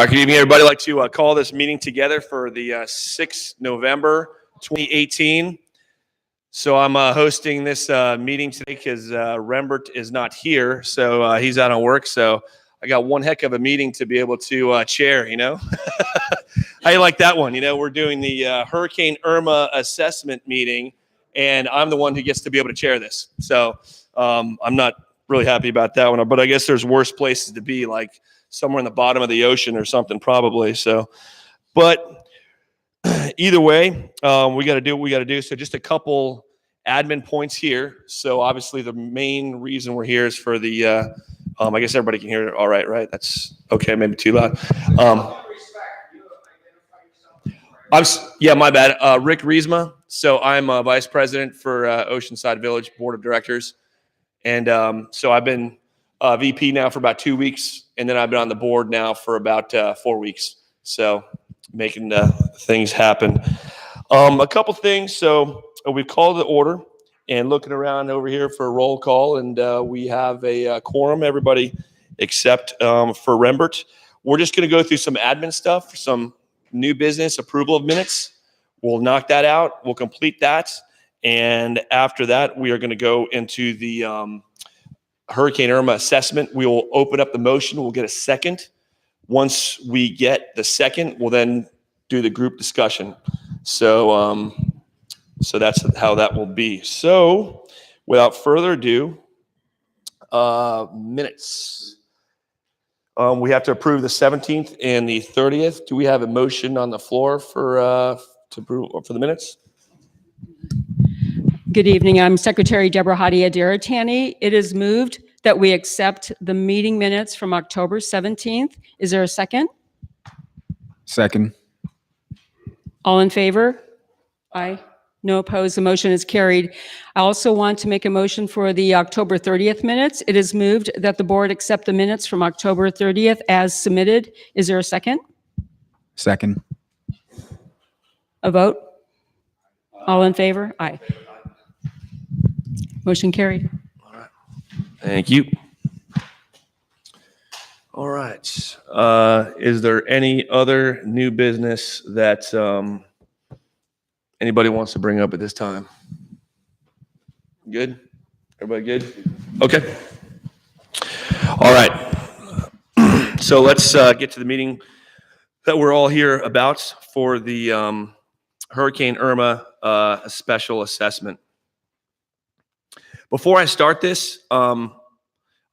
All right, good evening, everybody. I'd like to call this meeting together for the 6th November 2018. So I'm hosting this meeting today because Rembert is not here, so he's out on work. So I got one heck of a meeting to be able to chair, you know. How you like that one? You know, we're doing the Hurricane Irma assessment meeting, and I'm the one who gets to be able to chair this. So I'm not really happy about that one, but I guess there's worse places to be, like somewhere in the bottom of the ocean or something, probably. So, but either way, we got to do what we got to do. So just a couple admin points here. So obviously the main reason we're here is for the, I guess everybody can hear it all right, right? That's okay, maybe too loud. Yeah, my bad. Rick Riesma. So I'm vice president for Oceanside Village Board of Directors. And so I've been VP now for about 2 weeks, and then I've been on the board now for about 4 weeks. So making things happen. A couple things. So we've called the order and looking around over here for a roll call, and we have a quorum, everybody except for Rembert. We're just going to go through some admin stuff, some new business, approval of minutes. We'll knock that out. We'll complete that. And after that, we are going to go into the Hurricane Irma assessment. We will open up the motion. We'll get a second. Once we get the second, we'll then do the group discussion. So, so that's how that will be. So, without further ado, minutes. We have to approve the 17th and the 30th. Do we have a motion on the floor for to approve for the minutes? Good evening. I'm Secretary Deborah Hadia Daratani. It is moved that we accept the meeting minutes from October 17th. Is there a second? Second. All in favor? Aye. No opposed. The motion is carried. I also want to make a motion for the October 30th minutes. It is moved that the board accept the minutes from October 30th as submitted. Is there a second? Second. A vote? All in favor? Aye. Motion carried. All right. Thank you. All right. Is there any other new business that anybody wants to bring up at this time? Good? Everybody good? Okay. All right. So let's get to the meeting that we're all here about for the Hurricane Irma special assessment. Before I start this, I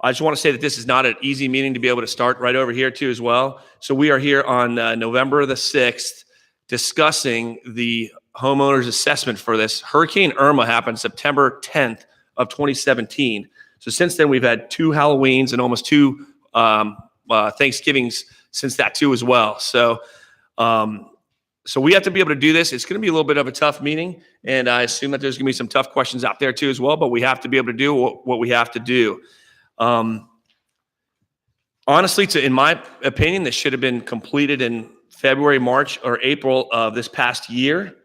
just want to say that this is not an easy meeting to be able to start right over here too as well. So we are here on November the 6th discussing the homeowners assessment for this. Hurricane Irma happened September 10th of 2017. So since then we've had 2 Halloweens and almost 2 Thanksgivings since that too as well. So so we have to be able to do this. It's going to be a little bit of a tough meeting, and I assume that there's going to be some tough questions out there too as well, but we have to be able to do what we have to do. Honestly, in my opinion, this should have been completed in February, March, or April of this past year,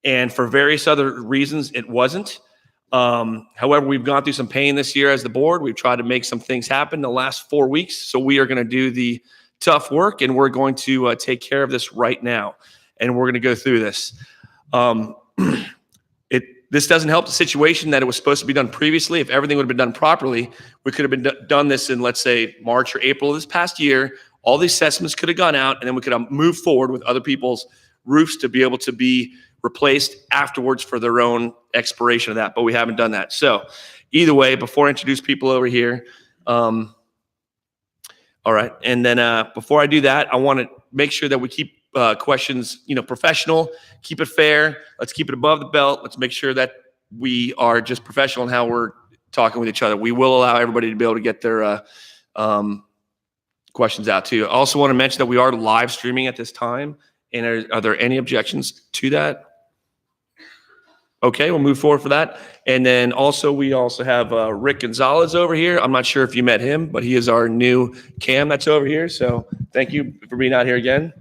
and for various other reasons, it wasn't. However, we've gone through some pain this year as the board. We've tried to make some things happen the last 4 weeks, so we are going to do the tough work, and we're going to take care of this right now. And we're going to go through this. This doesn't help the situation that it was supposed to be done previously. If everything would have been done properly, we could have done this in, let's say, March or April of this past year. All the assessments could have gone out, and then we could have moved forward with other people's roofs to be able to be replaced afterwards for their own expiration of that. But we haven't done that. So either way, before I introduce people over here, all right. And then before I do that, I want to make sure that we keep questions, professional, keep it fair. Let's keep it above the belt. Let's make sure that we are just professional in how we're talking with each other. We will allow everybody to be able to get their questions out too. I also want to mention that we are live streaming at this time. And are there any objections to that? Okay, we'll move forward for that. And then also, we also have Rick Gonzalez over here. I'm not sure if you met him, but he is our new CAM that's over here. So thank you for being out here again.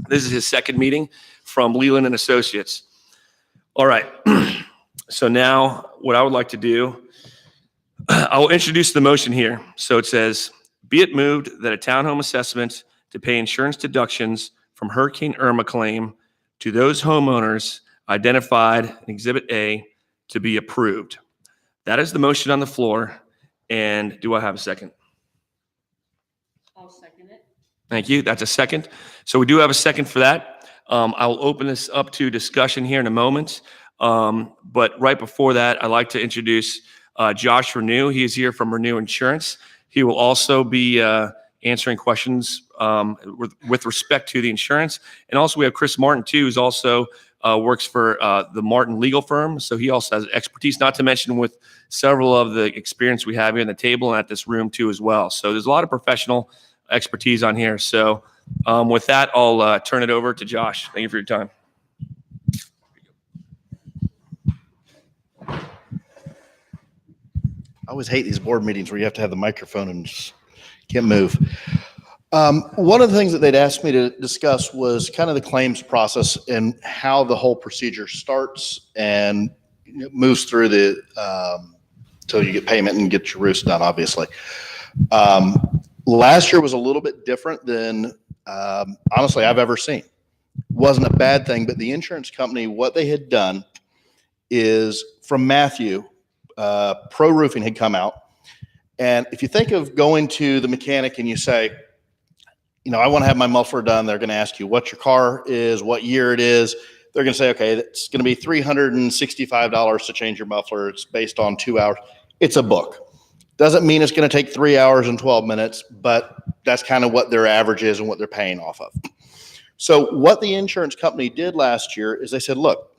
This is his second meeting from Leland and Associates. All right. So now what I would like to do, I will introduce the motion here. So it says, be it moved that a townhome assessment to pay insurance deductions from Hurricane Irma claim to those homeowners identified in Exhibit A to be approved. That is the motion on the floor. And do I have a second? I'll second it. Thank you. That's a second. So we do have a second for that. I'll open this up to discussion here in a moment. But right before that, I'd like to introduce Josh Renew. He is here from Renew Insurance. He will also be answering questions with respect to the insurance. And also we have Chris Martin too, who's also works for the Martin legal firm. So he also has expertise, not to mention with several of the experience we have here on the table and at this room too as well. So there's a lot of professional expertise on here. So with that, I'll turn it over to Josh. Thank you for your time. I always hate these board meetings where you have to have the microphone and just can't move. One of the things that they'd asked me to discuss was kind of the claims process and how the whole procedure starts and moves through till you get payment and get your roofs done, obviously. Last year was a little bit different than honestly I've ever seen. Wasn't a bad thing, but the insurance company, what they had done is from Matthew, Pro Roofing had come out. And if you think of going to the mechanic and you say, I want to have my muffler done, they're going to ask you what your car is, what year it is. They're going to say, okay, it's going to be $365 to change your muffler. It's based on 2 hours. It's a book. Doesn't mean it's going to take 3 hours and 12 minutes, but that's kind of what their average is and what they're paying off of. So what the insurance company did last year is they said, look,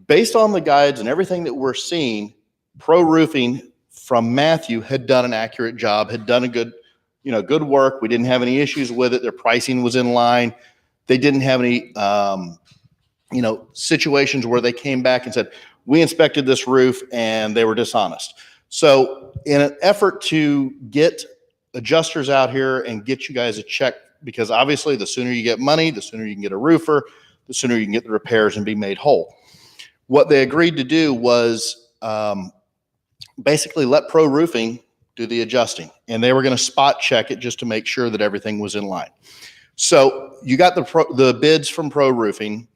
based on the guides and everything that we're seeing, Pro Roofing from Matthew had done an accurate job, had done a good work. We didn't have any issues with it. Their pricing was in line. They didn't have any, situations where they came back and said, we inspected this roof and they were dishonest. So in an effort to get adjusters out here and get you guys a check, because obviously the sooner you get money, the sooner you can get a roofer, the sooner you can get the repairs and be made whole. What they agreed to do was basically let Pro Roofing do the adjusting, and they were going to spot check it just to make sure that everything was in line. So you got the bids from Pro Roofing.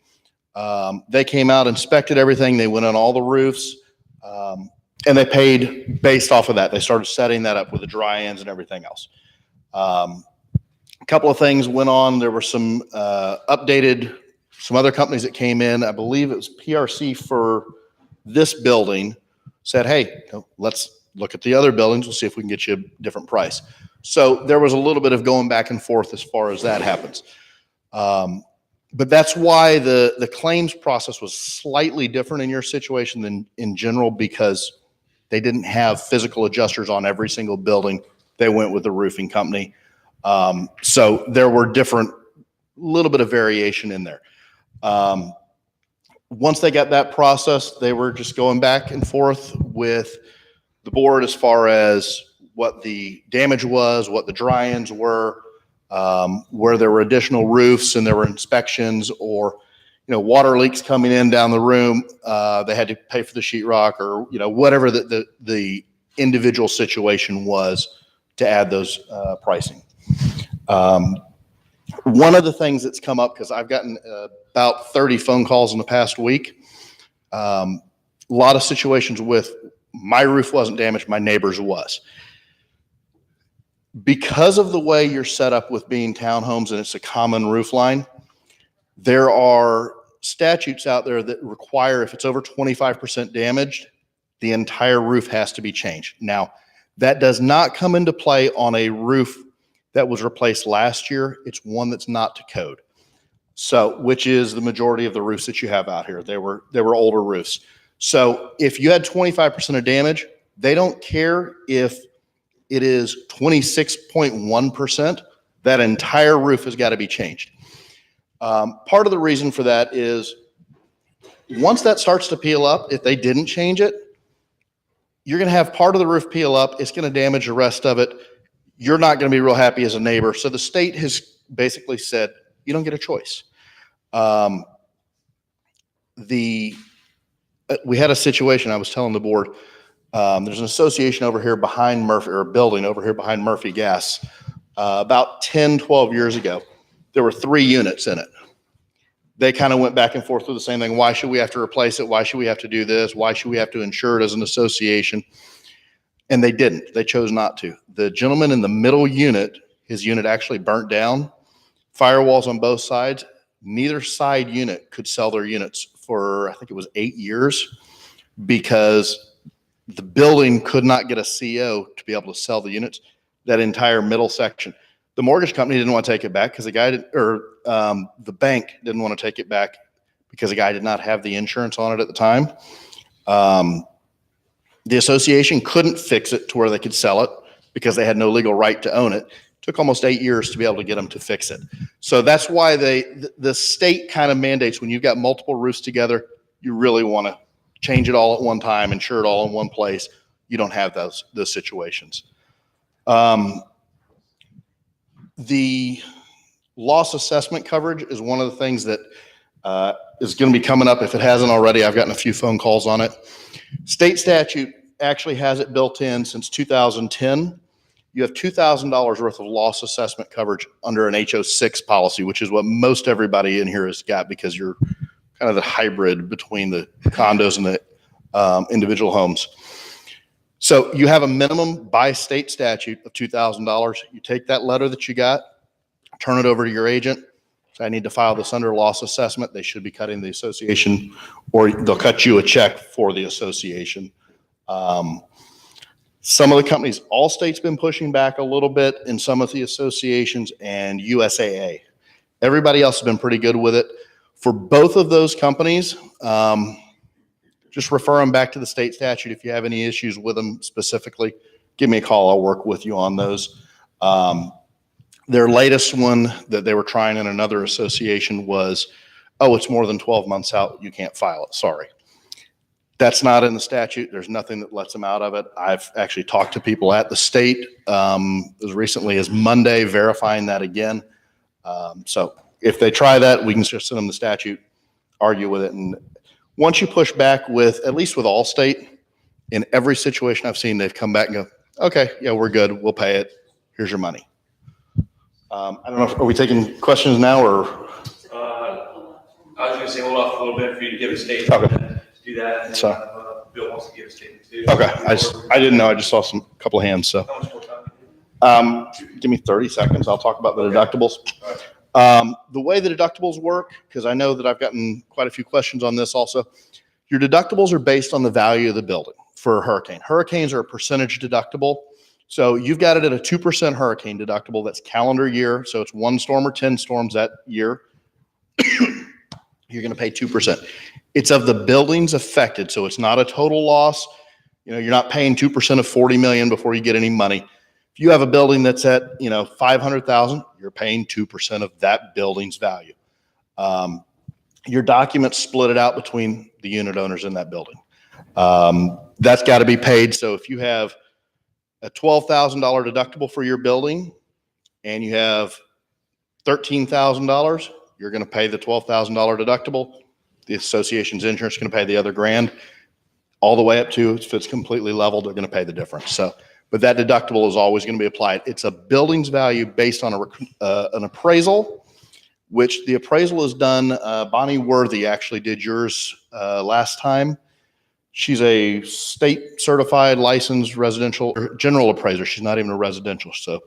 They came out, inspected everything. They went on all the roofs, and they paid based off of that. They started setting that up with the dry ends and everything else. A couple of things went on. There were some some other companies that came in. I believe it was PRC for this building said, hey, let's look at the other buildings. We'll see if we can get you a different price. So there was a little bit of going back and forth as far as that happens. But that's why the claims process was slightly different in your situation than in general, because they didn't have physical adjusters on every single building. They went with the roofing company. So there were little bit of variation in there. Once they got that process, they were just going back and forth with the board as far as what the damage was, what the dry ends were, where there were additional roofs and there were inspections, or water leaks coming in down the room. They had to pay for the sheetrock, or whatever the individual situation was to add those pricing. One of the things that's come up, because I've gotten about 30 phone calls in the past week, a lot of situations with my roof wasn't damaged, my neighbor's was. Because of the way you're set up with being townhomes and it's a common roof line, there are statutes out there that require, if it's over 25% damaged, the entire roof has to be changed. Now, that does not come into play on a roof that was replaced last year. It's one that's not to code. So, which is the majority of the roofs that you have out here. They were older roofs. So if you had 25% of damage, they don't care if it is 26.1%, that entire roof has got to be changed. Part of the reason for that is once that starts to peel up, if they didn't change it, you're going to have part of the roof peel up. It's going to damage the rest of it. You're not going to be real happy as a neighbor. So the state has basically said, you don't get a choice. We had a situation, I was telling the board, there's an association over here behind Murphy, or a building over here behind Murphy Gas. about 10, 12 years ago, there were 3 units in it. They kind of went back and forth with the same thing. Why should we have to replace it? Why should we have to do this? Why should we have to insure it as an association? And they didn't. They chose not to. The gentleman in the middle unit, his unit actually burnt down, firewalls on both sides. Neither side unit could sell their units for, I think it was 8 years, because the building could not get a CO to be able to sell the units, that entire middle section. The mortgage company didn't want to take it back because the guy the bank didn't want to take it back because the guy did not have the insurance on it at the time. The association couldn't fix it to where they could sell it because they had no legal right to own it. It took almost 8 years to be able to get them to fix it. So that's why the state kind of mandates, when you've got multiple roofs together, you really want to change it all at one time, insure it all in one place. You don't have those situations. The loss assessment coverage is one of the things that is going to be coming up. If it hasn't already, I've gotten a few phone calls on it. State statute actually has it built in since 2010. You have $2,000 worth of loss assessment coverage under an HO6 policy, which is what most everybody in here has got, because you're kind of the hybrid between the condos and the individual homes. So you have a minimum by state statute of $2,000. You take that letter that you got, turn it over to your agent. So I need to file this under loss assessment. They should be cutting the association, or they'll cut you a check for the association. Some of the companies, Allstate's been pushing back a little bit in some of the associations, and USAA. Everybody else has been pretty good with it. For both of those companies, just refer them back to the state statute. If you have any issues with them specifically, give me a call. I'll work with you on those. Their latest one that they were trying in another association was, oh, it's more than 12 months out, you can't file it. Sorry. That's not in the statute. There's nothing that lets them out of it. I've actually talked to people at the state as recently as Monday, verifying that again. So if they try that, we can just send them the statute, argue with it. And once you push back with, at least with Allstate, in every situation I've seen, they've come back and go, okay, yeah, we're good. We'll pay it. Here's your money. I don't know, are we taking questions now, or? I was going to say, hold off a little bit for you to give a statement. Okay. Do that. And, So- Bill wants to give a statement too. Okay, I didn't know. I just saw couple of hands, so. How much more time? Give me 30 seconds. I'll talk about the deductibles. The way the deductibles work, because I know that I've gotten quite a few questions on this also. Your deductibles are based on the value of the building for a hurricane. Hurricanes are a percentage deductible. So you've got it at a 2% hurricane deductible. That's calendar year. So it's 1 storm or 10 storms that year. You're going to pay 2%. It's of the buildings affected. So it's not a total loss. You know, you're not paying 2% of 40 million before you get any money. If you have a building that's at, 500,000, you're paying 2% of that building's value. Your documents split it out between the unit owners in that building. That's got to be paid. So if you have a $12,000 deductible for your building and you have $13,000, you're going to pay the $12,000 deductible. The association's insurance is going to pay the other grand, all the way up to, if it's completely leveled, they're going to pay the difference. So, but that deductible is always going to be applied. It's a building's value based on an appraisal, which the appraisal is done. Bonnie Worthy actually did yours last time. She's a state certified licensed residential or general appraiser. She's not even a residential. So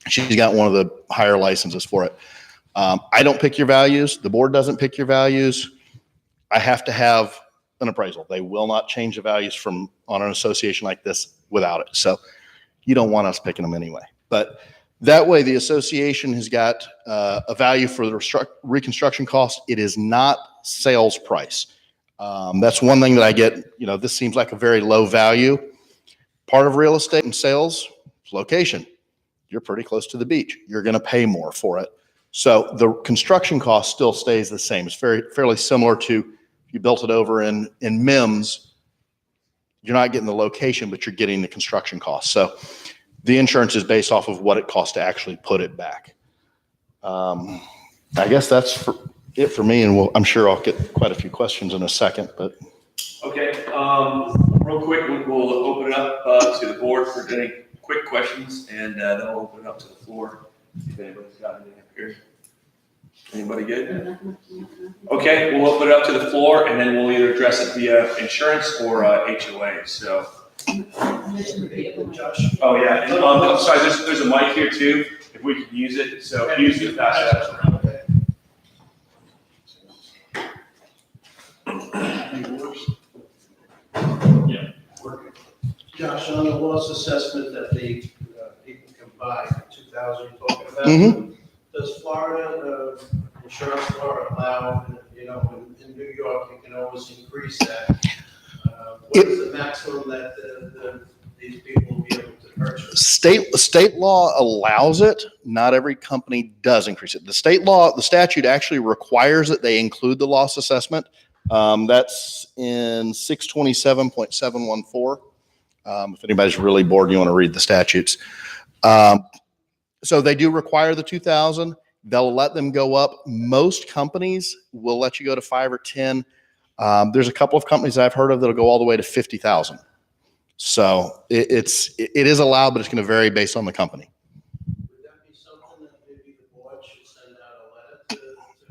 she's got one of the higher licenses for it. I don't pick your values. The board doesn't pick your values. I have to have an appraisal. They will not change the values on an association like this without it. So you don't want us picking them anyway. But that way the association has got a value for the reconstruction cost. It is not sales price. That's one thing that I get, this seems like a very low value. Part of real estate and sales is location. You're pretty close to the beach. You're going to pay more for it. So the construction cost still stays the same. It's fairly similar to if you built it over in MIMS, you're not getting the location, but you're getting the construction cost. So the insurance is based off of what it costs to actually put it back. I guess that's it for me, and I'm sure I'll get quite a few questions in a second. But Okay, real quick, we'll open it up to the board for any quick questions, and then we'll open it up to the floor. If anybody's got anything up here. Anybody good? Okay, we'll open it up to the floor, and then we'll either address it via insurance or HOA. So. Oh yeah, and I'm sorry. There's a mic here too. If we could use it, so use it fast. Yeah. Josh, on the loss assessment that the people can buy, 2,000 you're talking about, does Florida insurance law allow, in New York, you can always increase that. What is the maximum that these people will be able to purchase? State law allows it. Not every company does increase it. The statute actually requires that they include the loss assessment. That's in 627.714. If anybody's really bored, you want to read the statutes. So they do require the 2,000. They'll let them go up. Most companies will let you go to 5 or 10. There's a couple of companies I've heard of that'll go all the way to 50,000. So it is allowed, but it's going to vary based on the company. Would that be something that maybe the board should send out a letter to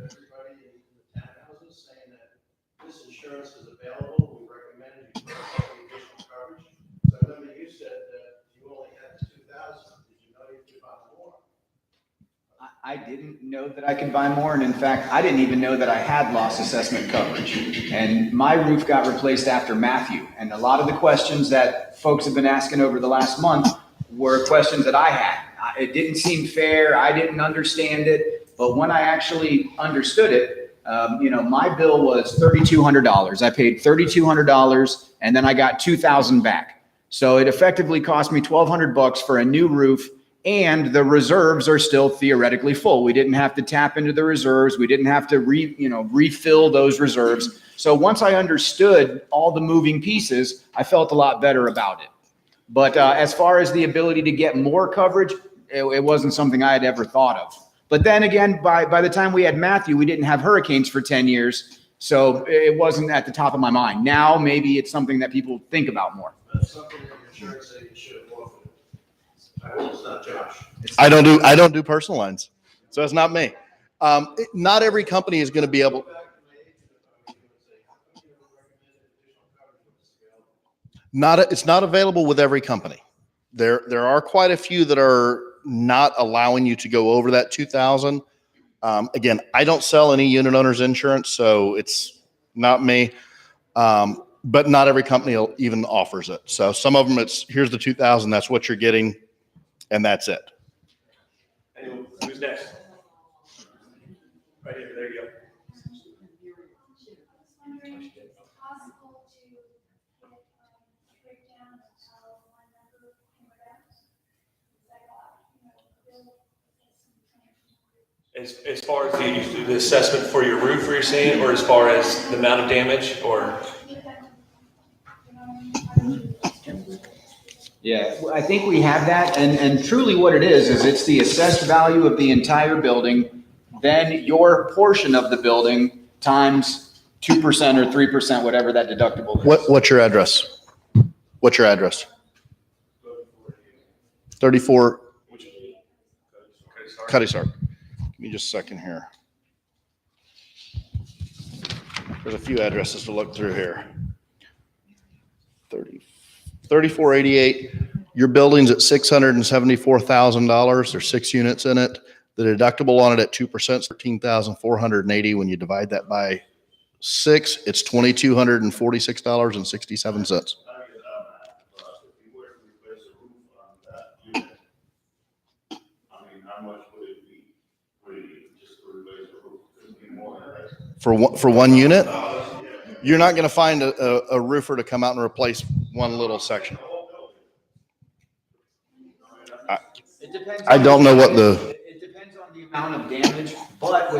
everybody in the townhouses saying that this insurance is available? We recommend you purchase additional coverage. So I remember you said that you only had 2,000. Did you know you could buy more? I didn't know that I could buy more, and in fact, I didn't even know that I had loss assessment coverage. And my roof got replaced after Matthew, and a lot of the questions that folks have been asking over the last month were questions that I had. It didn't seem fair, I didn't understand it, but when I actually understood it, my bill was $3,200. I paid $3,200, and then I got $2,000 back. So it effectively cost me $1,200 for a new roof. And the reserves are still theoretically full. We didn't have to tap into the reserves. We didn't have to refill those reserves. So once I understood all the moving pieces, I felt a lot better about it. But as far as the ability to get more coverage, it wasn't something I had ever thought of. But then again, by the time we had Matthew, we didn't have hurricanes for 10 years. So it wasn't at the top of my mind. Now maybe it's something that people think about more. That's something that your insurance agent should have offered. I hope it's not Josh. I don't do personal lines, so it's not me. Not every company is going to be able. It's not available with every company. There are quite a few that are not allowing you to go over that 2,000. Again, I don't sell any unit owners insurance, so it's not me. But not every company even offers it. So some of them, here's the 2,000. That's what you're getting. And that's it. Anyone, who's next? Right here, there you go. As far as the assessment for your roof, you're saying, or as far as the amount of damage, or? Yeah, I think we have that, and truly what it is it's the assessed value of the entire building, then your portion of the building times 2% or 3%, whatever that deductible is. What's your address? What's your address? 34 Cuddy Sark. Give me just a second here. There's a few addresses to look through here. 3488. Your building's at $674,000. There's 6 units in it. The deductible on it at 2% is $13,480. When you divide that by 6, it's $2,246.67. For one unit, you're not going to find a roofer to come out and replace one little section. I don't know what the. It depends on the amount of damage, but I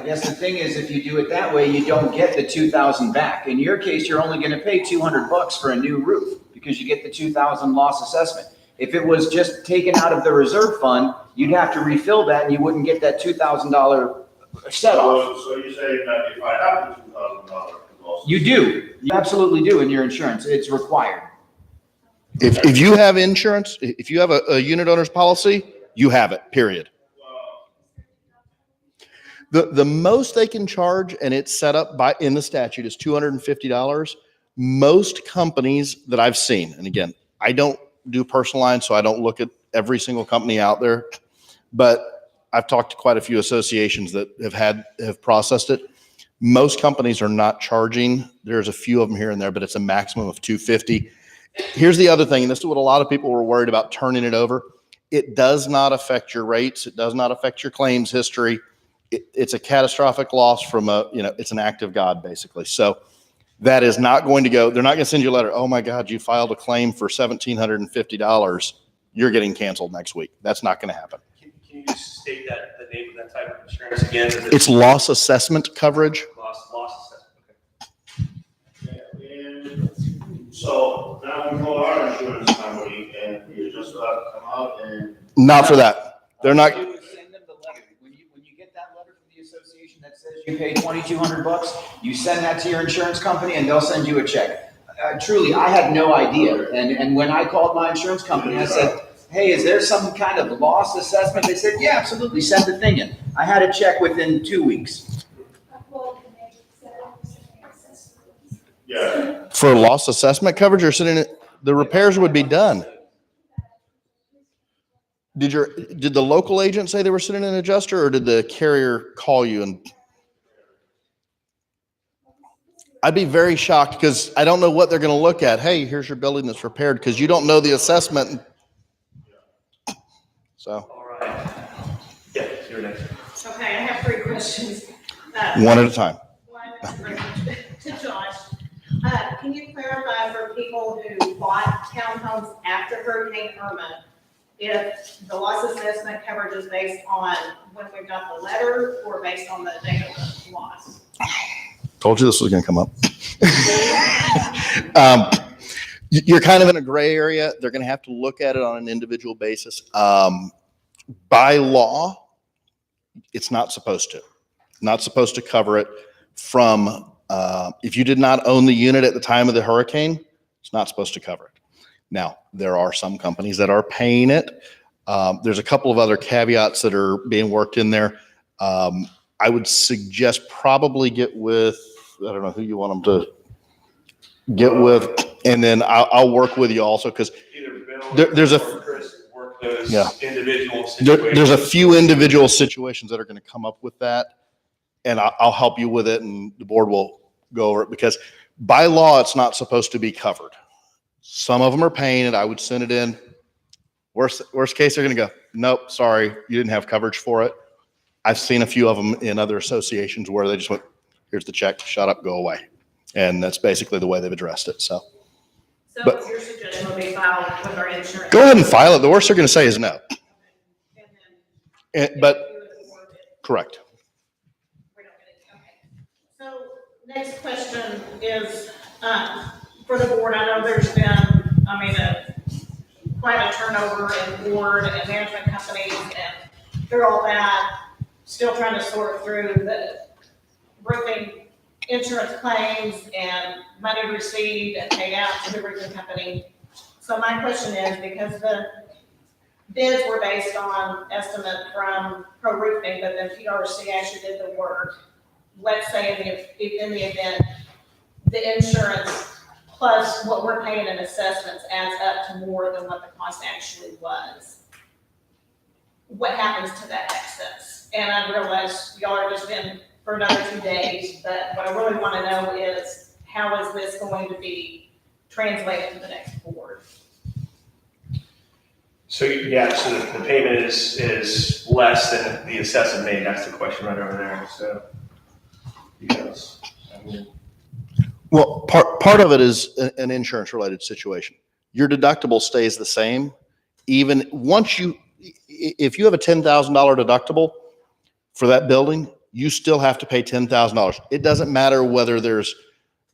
guess the thing is, if you do it that way, you don't get the 2,000 back. In your case, you're only going to pay $200 for a new roof because you get the 2,000 loss assessment. If it was just taken out of the reserve fund, you'd have to refill that, and you wouldn't get that $2,000 set off. So you're saying that if I have the $2,000 loss, You do. You absolutely do in your insurance. It's required. If you have insurance, if you have a unit owner's policy, you have it, period. The most they can charge, and it's set up in the statute, is $250. Most companies that I've seen, and again, I don't do personal lines, so I don't look at every single company out there, but I've talked to quite a few associations that have processed it. Most companies are not charging. There's a few of them here and there, but it's a maximum of $250. Here's the other thing, and this is what a lot of people were worried about turning it over. It does not affect your rates. It does not affect your claims history. It's a catastrophic loss from it's an act of God, basically. So that is not going to go, they're not going to send you a letter. Oh my God, you filed a claim for $1,750. You're getting canceled next week. That's not going to happen. Can you just state the name of that type of insurance again? It's loss assessment coverage. Loss assessment. Okay. And so now we call our insurance company and you just come out and. Not for that. They're not. All you do is send them the letter. When you get that letter from the association that says you pay $2,200, you send that to your insurance company and they'll send you a check. Truly, I had no idea. And when I called my insurance company, I said, hey, is there some kind of loss assessment? They said, yeah, absolutely. Send the thing in. I had a check within 2 weeks. Yeah. For loss assessment coverage, or sitting it, the repairs would be done. Did the local agent say they were sending an adjuster, or did the carrier call you? And I'd be very shocked because I don't know what they're going to look at. Hey, here's your building that's repaired, because you don't know the assessment. So All right. Yeah, you're next. Okay, I have 3 questions. one at a time. One to Josh. Can you clarify for people who bought townhomes after Hurricane Irma, if the loss assessment coverage is based on when we got the letter or based on the date of the loss? Told you this was going to come up. You're kind of in a gray area. They're going to have to look at it on an individual basis. By law, it's not supposed to. Not supposed to cover it from, if you did not own the unit at the time of the hurricane, it's not supposed to cover it. Now, there are some companies that are paying it. There's a couple of other caveats that are being worked in there. I would suggest probably get with, I don't know who you want them to get with, and then I'll work with you also, because Either Bill there's or Chris work those Yeah. individual situations. there's a few individual situations that are going to come up with that, and I'll help you with it, and the board will go over it, because by law, it's not supposed to be covered. Some of them are paying it. I would send it in. Worst case, they're going to go, nope, sorry, you didn't have coverage for it. I've seen a few of them in other associations where they just went, here's the check, shut up, go away. And that's basically the way they've addressed it. So So But- your suggestion will be filed with our insurance? go ahead and file it. The worst they're going to say is no. And then But you would award it. correct. We don't get it. Okay. So next question is, for the board, I know there's been, quite a turnover in board and management companies and through all that, still trying to sort through the roofing insurance claims and money received and paid out to the roofing company. So my question is, because the bids were based on estimate from Pro Roofing, but then PRC actually did the work. Let's say in the event, the insurance plus what we're paying in assessments adds up to more than what the cost actually was. What happens to that excess? And I realize y'all are just in for another 2 days, but what I really want to know is, how is this going to be translated to the next board? So, yeah, so the payment is less than the assessment made. That's the question right over there. So, yes. Well, part of it is an insurance related situation. Your deductible stays the same. Even once if you have a $10,000 deductible for that building, you still have to pay $10,000. It doesn't matter whether there's,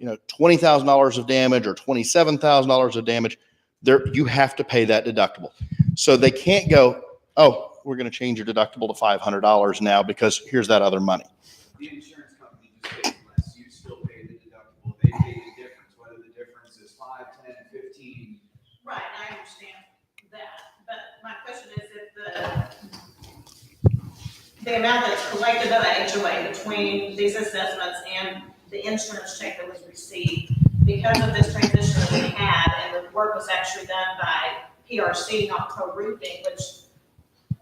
$20,000 of damage or $27,000 of damage. You have to pay that deductible. So they can't go, oh, we're going to change your deductible to $500 now because here's that other money. The insurance company just pays less. You still pay the deductible. They pay the difference, whether the difference is 5, 10, 15. Right, the amount that's collected by the HOA between these assessments and the insurance check that was received, because of this transition that we had, and the work was actually done by PRC, not Pro Roofing, which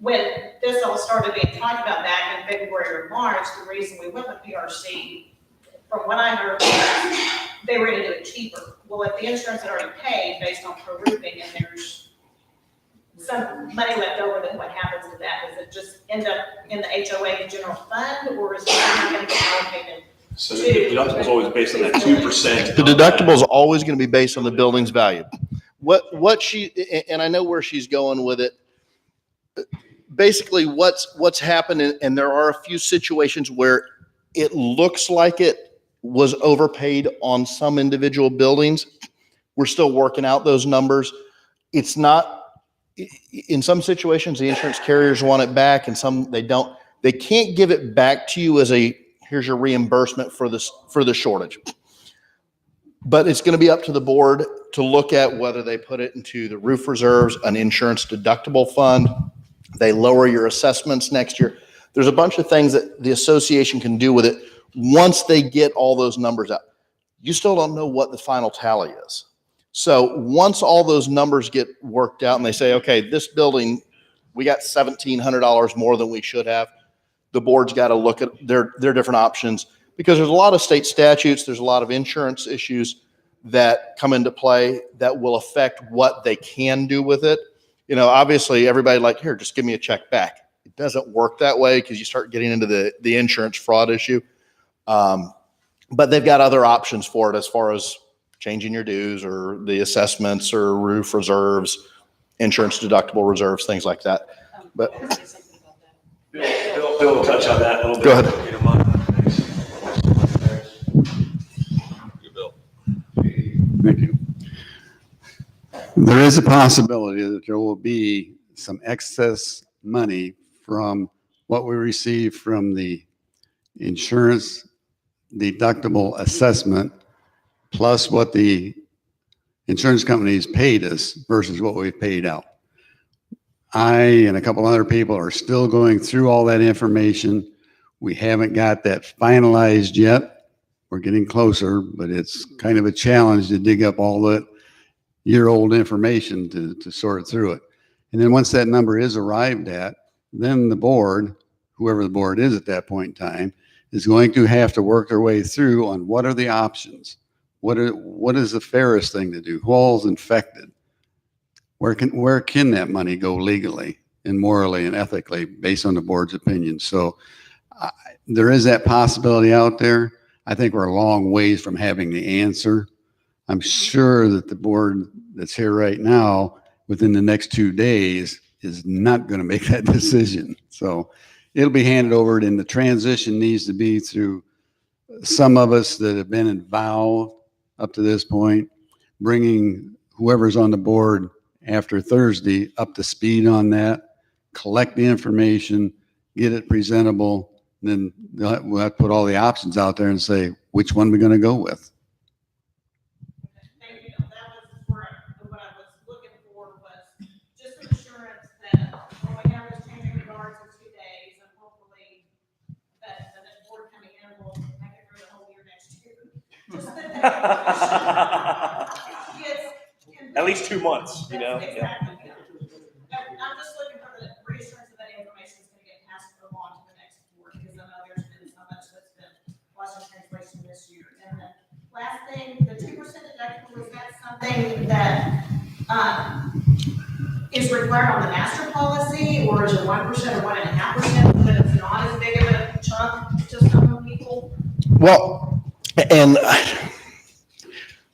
when this all started being talked about back in February or March, the reason we went with PRC, from what I heard, they were gonna do it cheaper. Well, if the insurance had already paid based on Pro Roofing and there's some money left over, then what happens to that? Does it just end up in the HOA general fund, or is it gonna get allocated? So the deductible is always based on that 2%. The deductible is always going to be based on the building's value. What she, and I know where she's going with it. Basically, what's happened, and there are a few situations where it looks like it was overpaid on some individual buildings. We're still working out those numbers. It's not, in some situations, the insurance carriers want it back, and some they don't. They can't give it back to you as here's your reimbursement for the shortage. But it's going to be up to the board to look at whether they put it into the roof reserves, an insurance deductible fund. They lower your assessments next year. There's a bunch of things that the association can do with it once they get all those numbers out. You still don't know what the final tally is. So once all those numbers get worked out and they say, okay, this building, we got $1,700 more than we should have, the board's got to look at their different options, because there's a lot of state statutes, there's a lot of insurance issues that come into play that will affect what they can do with it. You know, obviously everybody like, here, just give me a check back. It doesn't work that way because you start getting into the insurance fraud issue. But they've got other options for it as far as changing your dues or the assessments or roof reserves, insurance deductible reserves, things like that. But Bill will touch on that a little bit. Go ahead. If you don't mind. Thank you. There is a possibility that there will be some excess money from what we receive from the insurance deductible assessment plus what the insurance companies paid us versus what we've paid out. I and a couple other people are still going through all that information. We haven't got that finalized yet. We're getting closer, but it's kind of a challenge to dig up all that year-old information to sort through it. And then once that number is arrived at, then the board, whoever the board is at that point in time, is going to have to work their way through on what are the options. What is the fairest thing to do? Who all's infected? Where can that money go legally and morally and ethically based on the board's opinion? So there is that possibility out there. I think we're a long ways from having the answer. I'm sure that the board that's here right now, within the next 2 days, is not going to make that decision. So it'll be handed over, and the transition needs to be through some of us that have been involved up to this point, bringing whoever's on the board after Thursday up to speed on that, collect the information, get it presentable, and then we'll have to put all the options out there and say, which one we're going to go with. Thank you. That was what I was looking for, was just assurance that when we have this changing regards in 2 days, and hopefully that the next board coming in will have it for the whole year next year. Just that At least 2 months, you know? Exactly. I'm just looking for the reassurance that information is going to get passed along to the next board, because I know there's been so much that's been lost in translation this year. And the last thing, the 2% deductible, is that something that is required on the master policy, or is it 1% or 1.5%, but it's not as big of a chunk to some people? well, and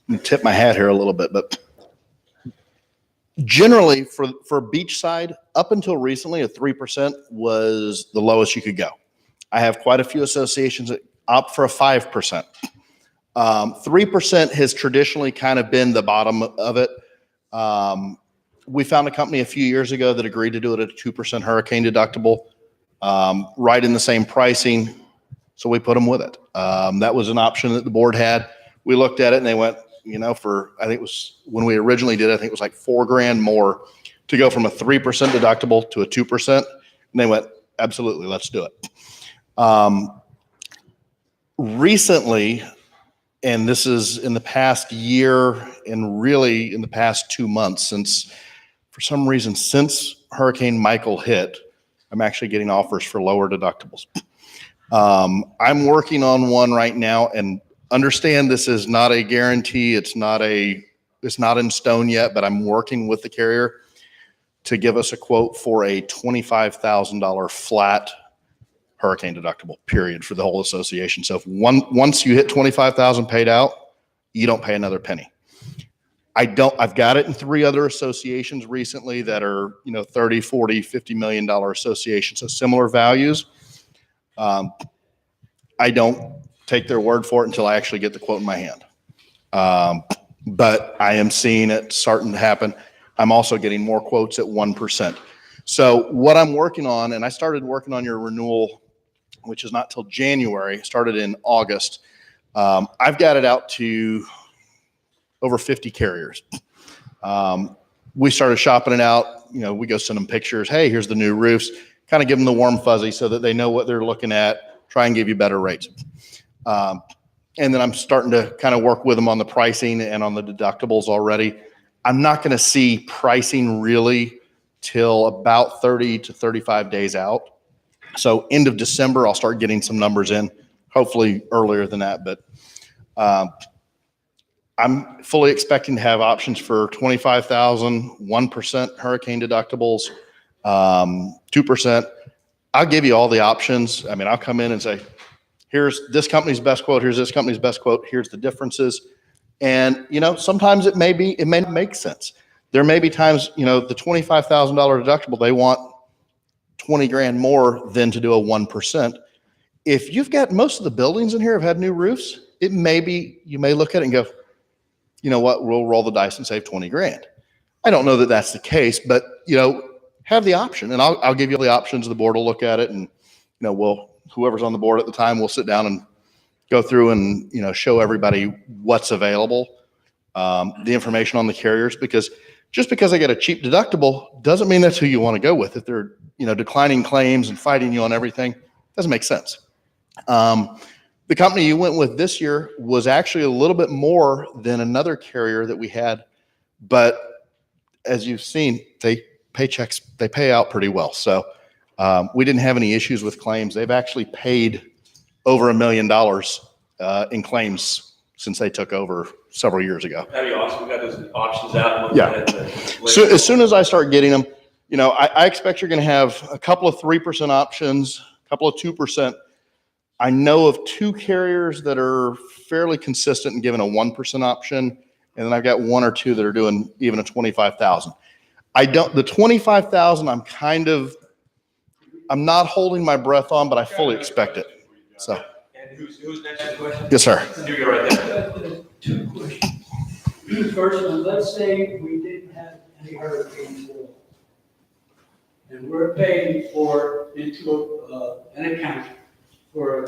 I'm tip my hat here a little bit, but generally for beachside, up until recently, a 3% was the lowest you could go. I have quite a few associations that opt for a 5%. 3% has traditionally kind of been the bottom of it. We found a company a few years ago that agreed to do it at a 2% hurricane deductible, right in the same pricing. So we put them with it. That was an option that the board had. We looked at it and they went, you know, I think it was when we originally did it, I think it was like $4,000 more to go from a 3% deductible to a 2%. And they went, absolutely, let's do it. Recently, and this is in the past year and really in the past 2 months, for some reason, since Hurricane Michael hit, I'm actually getting offers for lower deductibles. I'm working on one right now, and understand this is not a guarantee. It's not in stone yet, but I'm working with the carrier to give us a quote for a $25,000 flat hurricane deductible, period, for the whole association. So if once you hit 25,000 paid out, you don't pay another penny. I've got it in 3 other associations recently that are, 30, 40, $50 million associations. So similar values. I don't take their word for it until I actually get the quote in my hand. But I am seeing it starting to happen. I'm also getting more quotes at 1%. So what I'm working on, and I started working on your renewal, which is not till January, started in August. I've got it out to over 50 carriers. We started shopping it out. We go send them pictures. Hey, here's the new roofs. Kind of give them the warm fuzzy so that they know what they're looking at. Try and give you better rates. And then I'm starting to kind of work with them on the pricing and on the deductibles already. I'm not going to see pricing really till about 30 to 35 days out. So end of December, I'll start getting some numbers in, hopefully earlier than that. But I'm fully expecting to have options for 25,000, 1% hurricane deductibles, 2%. I'll give you all the options. I mean, I'll come in and say, here's this company's best quote. Here's this company's best quote. Here's the differences. And, sometimes it may make sense. There may be times, the $25,000 deductible, they want 20 grand more than to do a 1%. If you've got most of the buildings in here have had new roofs, you may look at it and go, you know what, we'll roll the dice and save 20 grand. I don't know that that's the case, but, have the option, and I'll give you the options. The board will look at it, and, whoever's on the board at the time will sit down and go through and, show everybody what's available, the information on the carriers, because just because I get a cheap deductible doesn't mean that's who you want to go with. If they're, declining claims and fighting you on everything, doesn't make sense. The company you went with this year was actually a little bit more than another carrier that we had, but as you've seen, they pay out pretty well. So we didn't have any issues with claims. They've actually paid over $1 million in claims since they took over several years ago. That'd be awesome. We got those options out. Yeah. So as soon as I start getting them, I expect you're going to have a couple of 3% options, a couple of 2%. I know of 2 carriers that are fairly consistent and giving a 1% option. And then I've got 1 or 2 that are doing even a 25,000. The 25,000, I'm not holding my breath on, but I fully expect it. So. And who's next to the question? Yes, sir. You go right there. 2 questions. First one, let's say we didn't have any hurricanes at all. And we're paying into an account for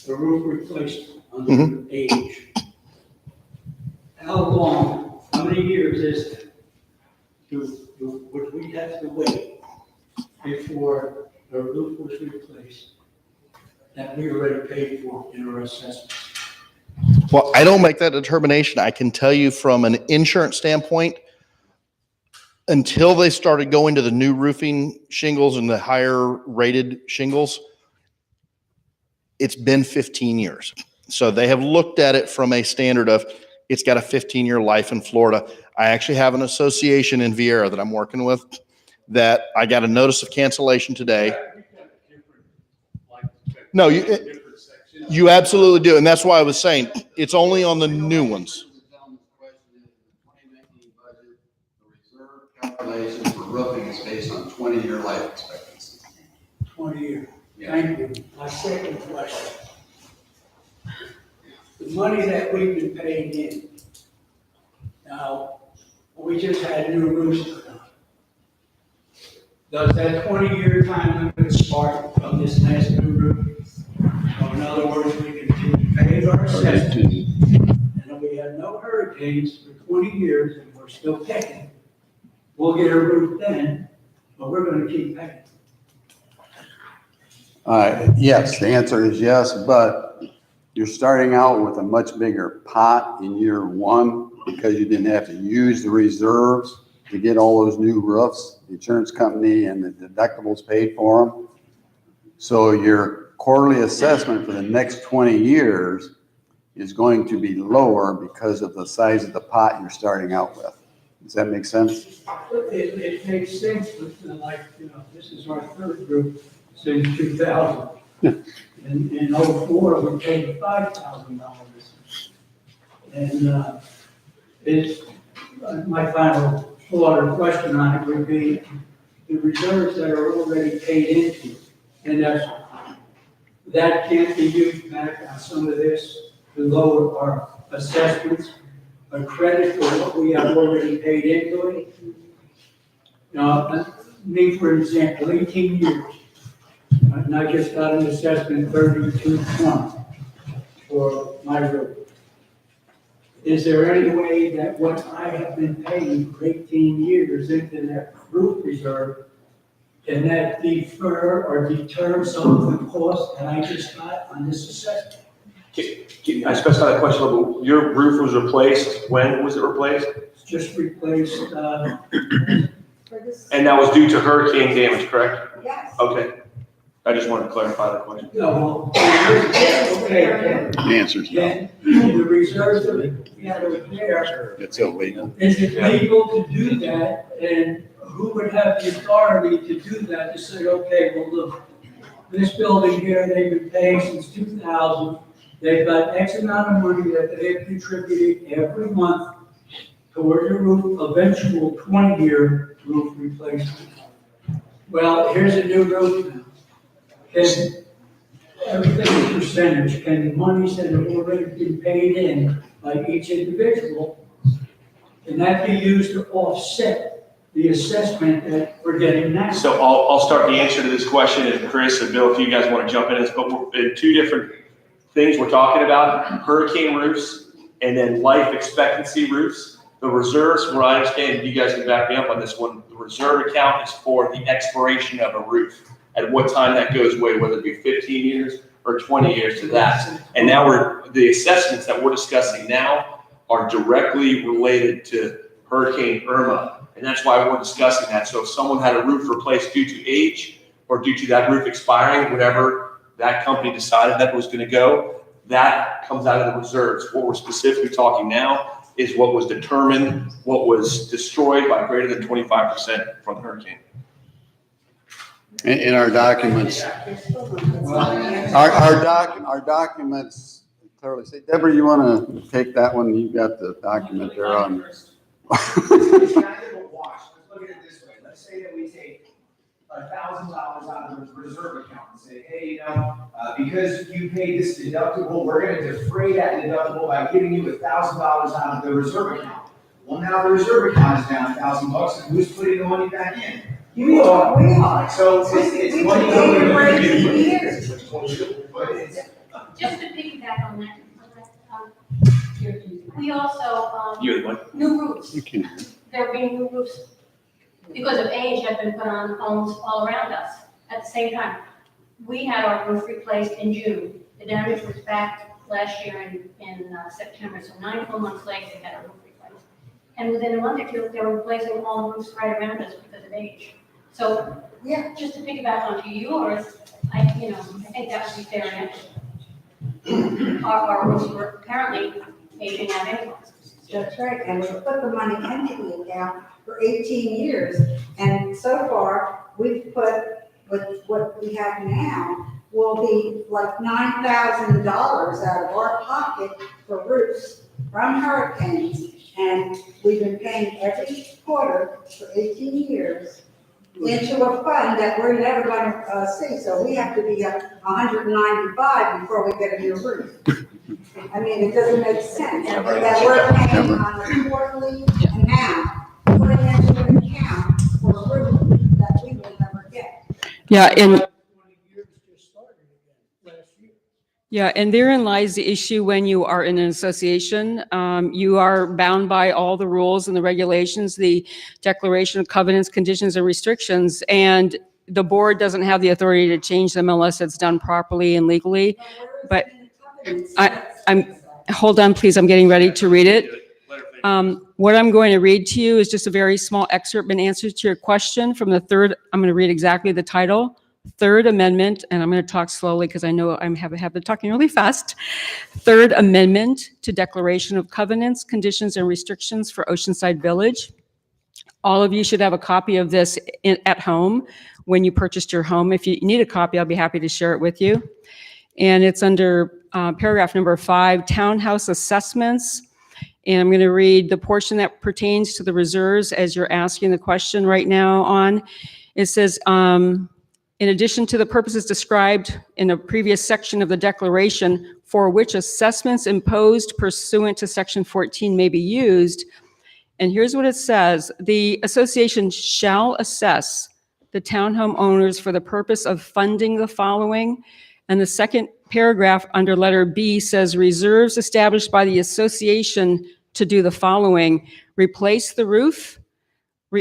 a roof replacement under age. How many years is it? Would we have to wait before the roof was replaced that we already paid for in our assessment? Well, I don't make that determination. I can tell you from an insurance standpoint, until they started going to the new roofing shingles and the higher rated shingles, it's been 15 years. So they have looked at it from a standard of it's got a 15-year life in Florida. I actually have an association in Viera that I'm working with that I got a notice of cancellation today. No, you absolutely do. And that's why I was saying it's only on the new ones. Calculation for roofing is based on 20-year life expectancy. 20 years. Thank you. My second question. The money that we've been paying in, now, we just had new roofs put on. Does that 20-year time limit start from this last new roof? So in other words, we continue paying our assessment, and if we have no hurricanes for 20 years and we're still paying, we'll get a roof then, but we're going to keep paying. Yes, the answer is yes, but you're starting out with a much bigger pot in year one because you didn't have to use the reserves to get all those new roofs. The insurance company and the deductibles paid for them. So your quarterly assessment for the next 20 years is going to be lower because of the size of the pot you're starting out with. Does that make sense? It makes sense, but like, this is our third group since 2000. In '04, we paid $5,000. And it's, my final thought or question on it would be the reserves that are already paid into. And that can't be used back on some of this to lower our assessments, a credit for what we have already paid into it. Me, for example, 18 years. And I just got an assessment 3220 for my roof. Is there any way that what I have been paying for 18 years into that roof reserve, can that defer or deter some of the cost that I just got on this assessment? I specify the question a little. Your roof was replaced. When was it replaced? It's just replaced, And that was due to hurricane damage, correct? Yes. Okay. I just wanted to clarify that question. no, okay, The answer is no. then the reserves that we have over there, It's illegal. is it legal to do that? And who would have the authority to do that, to say, okay, well, look, this building here, they've been paying since 2000. They've got X amount of money that they have contributed every month toward the roof, eventual 20-year roof replacement. Well, here's a new roof now. Can everything is percentage, can monies that have already been paid in by each individual, can that be used to offset the assessment that we're getting now? So I'll start the answer to this question, and Chris and Bill, if you guys want to jump in, but we're in two different things we're talking about: hurricane roofs and then life expectancy roofs. The reserves, from what I understand, you guys can back me up on this one, the reserve account is for the expiration of a roof. At what time that goes away, whether it be 15 years or 20 years to that. And now the assessments that we're discussing now are directly related to Hurricane Irma. And that's why we're discussing that. So if someone had a roof replaced due to age or due to that roof expiring, whatever that company decided that was going to go, that comes out of the reserves. What we're specifically talking now is what was determined, what was destroyed by greater than 25% from the hurricane. In our documents, our documents clearly say, Deborah, you want to take that one? You've got the document there on. It's kind of a wash. Let's look at it this way. Let's say that we take $1,000 out of the reserve account and say, hey, because you paid this deductible, we're going to defray that deductible by giving you $1,000 out of the reserve account. Well, now the reserve account is down $1,000, and who's putting the money back in? We are. So it's money going years. Just to piggyback on that, we also, You would what? new roofs, You can. there being new roofs because of age have been put on homes all around us at the same time. We had our roof replaced in June. The damage was back last year in September, so 9 full months later, they had a roof replaced. And within a month or two, they were replacing all the roofs right around us because of age. So, yeah, just to piggyback onto yours, I think that would be fair and equitable. Our roofs were apparently aging out anyway. That's right, and we put the money into the account for 18 years, and so far, we've put, with what we have now, will be like $9,000 out of our pocket for roofs from hurricanes, and we've been paying every quarter for 18 years into a fund that we're never gonna see, so we have to be at 195 before we get a new roof. I mean, it doesn't make sense that we're paying on a quarterly amount, putting into an account for a roof that we will never get. Yeah, and 20 years just started again last year. yeah, and therein lies the issue when you are in an association. You are bound by all the rules and the regulations, the Declaration of Covenants, Conditions, and Restrictions. And the board doesn't have the authority to change them unless it's done properly and legally. But hold on, please, I'm getting ready to read it. What I'm going to read to you is just a very small excerpt in answer to your question from the third, I'm going to read exactly the title, Third Amendment, and I'm going to talk slowly because I know I have a habit of talking really fast. Third Amendment to Declaration of Covenants, Conditions, and Restrictions for Oceanside Village. All of you should have a copy of this at home when you purchased your home. If you need a copy, I'll be happy to share it with you. And it's under paragraph number 5, Townhouse Assessments. And I'm going to read the portion that pertains to the reserves as you're asking the question right now on. It says, in addition to the purposes described in a previous section of the declaration for which assessments imposed pursuant to section 14 may be used, and here's what it says, the association shall assess the townhome owners for the purpose of funding the following. And the second paragraph under letter B says reserves established by the association to do the following: replace the roof.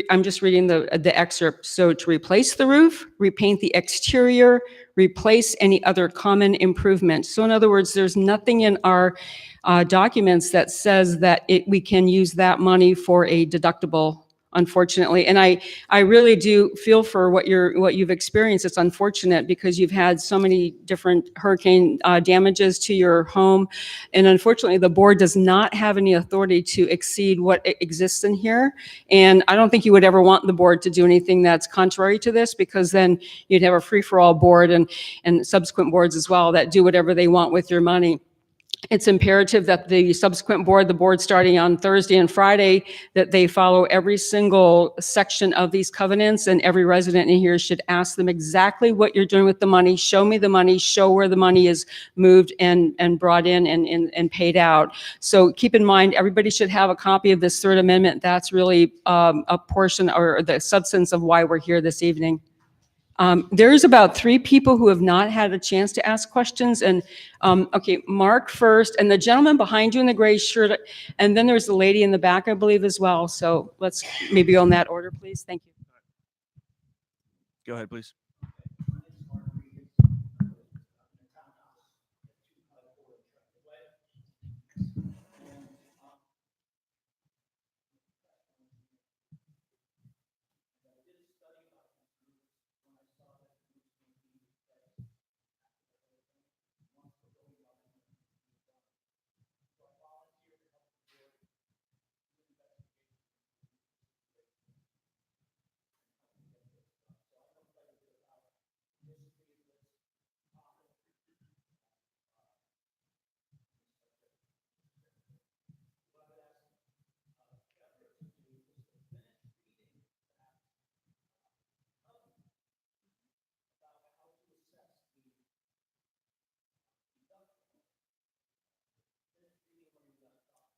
I'm just reading the excerpt. So to replace the roof, repaint the exterior, replace any other common improvement. So in other words, there's nothing in our documents that says that we can use that money for a deductible, unfortunately. And I really do feel for what you've experienced. It's unfortunate because you've had so many different hurricane damages to your home. And unfortunately, the board does not have any authority to exceed what exists in here. And I don't think you would ever want the board to do anything that's contrary to this, because then you'd have a free-for-all board and subsequent boards as well that do whatever they want with your money. It's imperative that the subsequent board, the board starting on Thursday and Friday, that they follow every single section of these covenants, and every resident in here should ask them exactly what you're doing with the money. Show me the money, show where the money is moved and brought in and paid out. So keep in mind, everybody should have a copy of this Third Amendment. That's really a portion or the substance of why we're here this evening. There's about 3 people who have not had a chance to ask questions, and okay, Mark first, and the gentleman behind you in the gray shirt, and then there's the lady in the back, I believe, as well. So let's maybe go in that order, please. Thank you. Go ahead, please.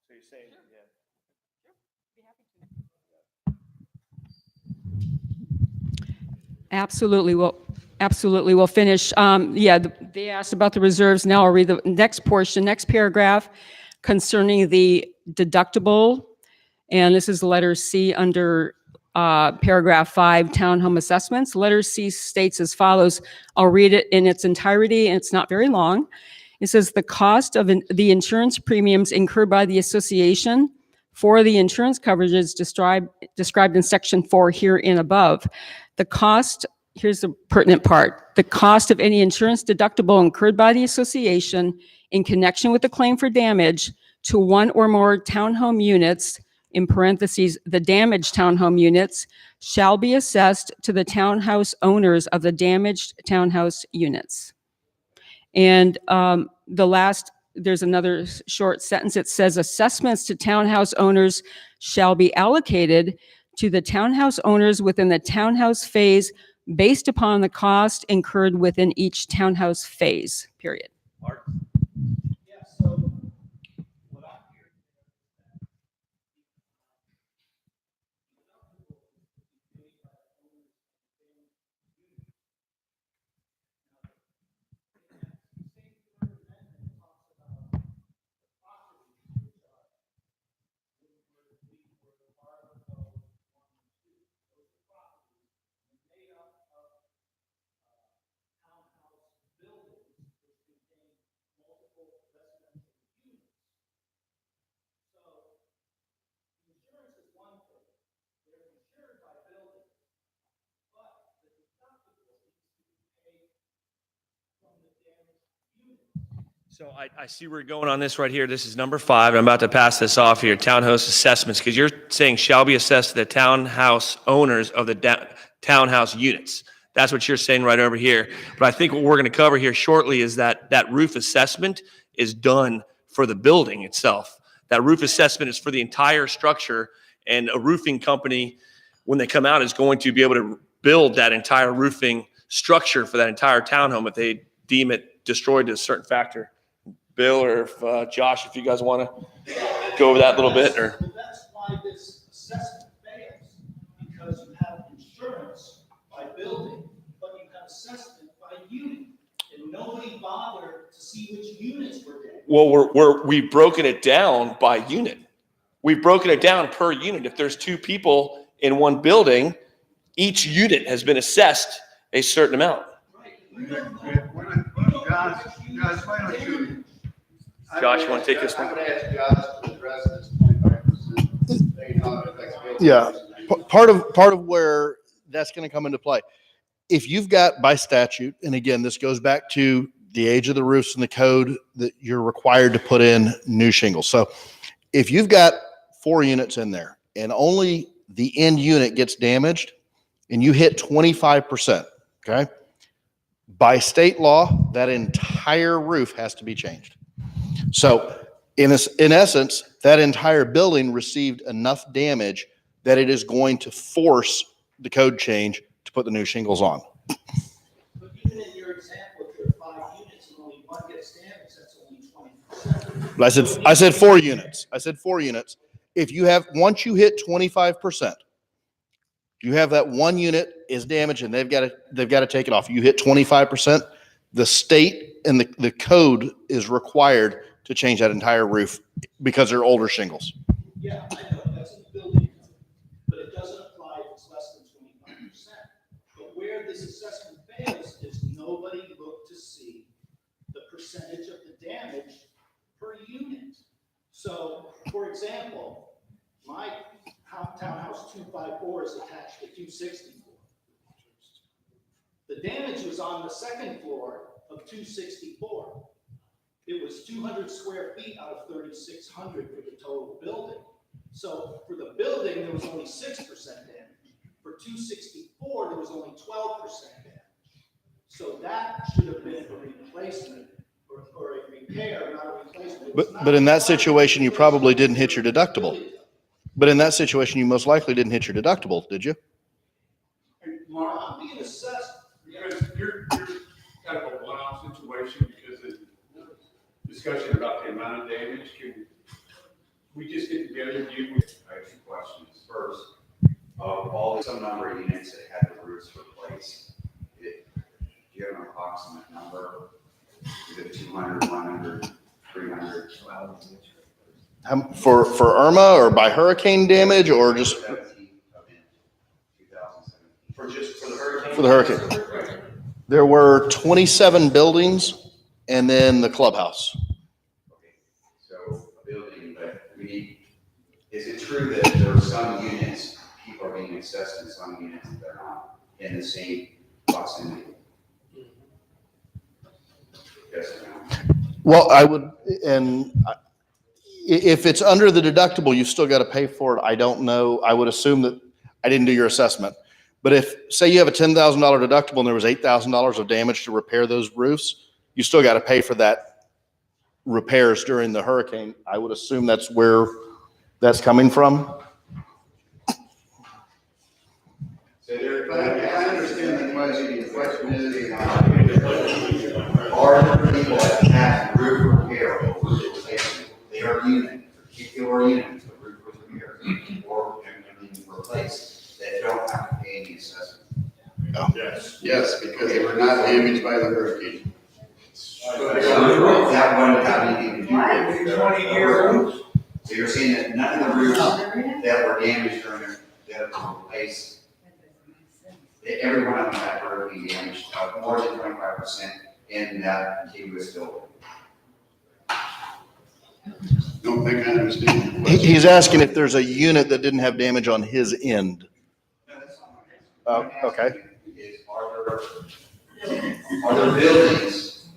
So you're saying, yeah. Absolutely. We'll finish. They asked about the reserves. Now I'll read the next portion, next paragraph concerning the deductible. And this is letter C under paragraph 5, townhome assessments. Letter C states as follows. I'll read it in its entirety, and it's not very long. It says the cost of the insurance premiums incurred by the association for the insurance coverages described in section 4 herein above. The cost, here's the pertinent part, the cost of any insurance deductible incurred by the association in connection with the claim for damage to one or more townhome units, in parentheses, the damaged townhome units, shall be assessed to the townhouse owners of the damaged townhouse units. And there's another short sentence. It says assessments to townhouse owners shall be allocated to the townhouse owners within the townhouse phase based upon the cost incurred within each townhouse phase, period. Mark? Yeah, so what I'm hearing So I see we're going on this right here. This is number 5. I'm about to pass this off here. Townhouse assessments, because you're saying shall be assessed to the townhouse owners of the townhouse units. That's what you're saying right over here. But I think what we're going to cover here shortly is that roof assessment is done for the building itself. That roof assessment is for the entire structure, and a roofing company, when they come out, is going to be able to build that entire roofing structure for that entire townhome if they deem it destroyed to a certain factor. Bill or if, Josh, if you guys want to go over that a little bit, or. That's why this assessment fails, because you have insurance by building, but you have assessment by unit, and nobody bothered to see which units were there. Well, we've broken it down by unit. We've broken it down per unit. If there's 2 people in one building, each unit has been assessed a certain amount. Josh, you want to take this one? I'm going to ask Josh to address this 25%. Yeah, part of where that's going to come into play. If you've got by statute, and again, this goes back to the age of the roofs and the code that you're required to put in new shingles. So if you've got 4 units in there and only the end unit gets damaged and you hit 25%, okay? By state law, that entire roof has to be changed. So in essence, that entire building received enough damage that it is going to force the code change to put the new shingles on. But even in your example, if there are 5 units and only 1 gets damaged, that's only 20%. But I said 4 units. I said 4 units. If you have, once you hit 25%, you have that 1 unit is damaged and they've got to take it off. You hit 25%, the state and the code is required to change that entire roof because they're older shingles. Yeah, I know, that's in the building code, but it doesn't apply if it's less than 25%. But where this assessment fails is nobody looked to see the percentage of the damage per unit. So, for example, my townhouse 254 is attached to 264. The damage was on the 2nd floor of 264. It was 200 square feet out of 3,600 for the total building. So for the building, there was only 6% damage. For 264, there was only 12% damage. So that should have been a replacement or a repair, not a replacement. But in that situation, you probably didn't hit your deductible. But in that situation, you most likely didn't hit your deductible, did you? Mark, I'm being assessed. Because you're kind of a one-off situation because the discussion about the amount of damage, can we just get together and you? I have 2 questions. First, of all some number of units that had the roofs replaced, do you have an approximate number? Is it 200, 100, 300? For Irma or by hurricane damage or just? 17 of it, 2017. For the hurricane? For the hurricane. There were 27 buildings and then the clubhouse. Okay, so a building, but is it true that there are some units, people are being assessed in some units that are not in the same proximity? Yes or no? Well, I would, if it's under the deductible, you still got to pay for it. I don't know. I would assume that I didn't do your assessment. But if, say you have a $10,000 deductible and there was $8,000 of damage to repair those roofs, you still got to pay for that repairs during the hurricane. I would assume that's where that's coming from. So if I understand the question is, are there people that have roof repair or roof replacement? They are unit, particular unit, the roof was repaired or replaced, that don't have to pay any assessment. Yes. Yes, because they were not damaged by the hurricane. That one have anything to do with 20-year roofs? So you're saying that none of the roofs that were damaged during that were replaced, that every one of them had hurricane damage of more than 25% in that contiguous building? Don't think I understand your question. He's asking if there's a unit that didn't have damage on his end. No, that's not my question. Okay. Are there buildings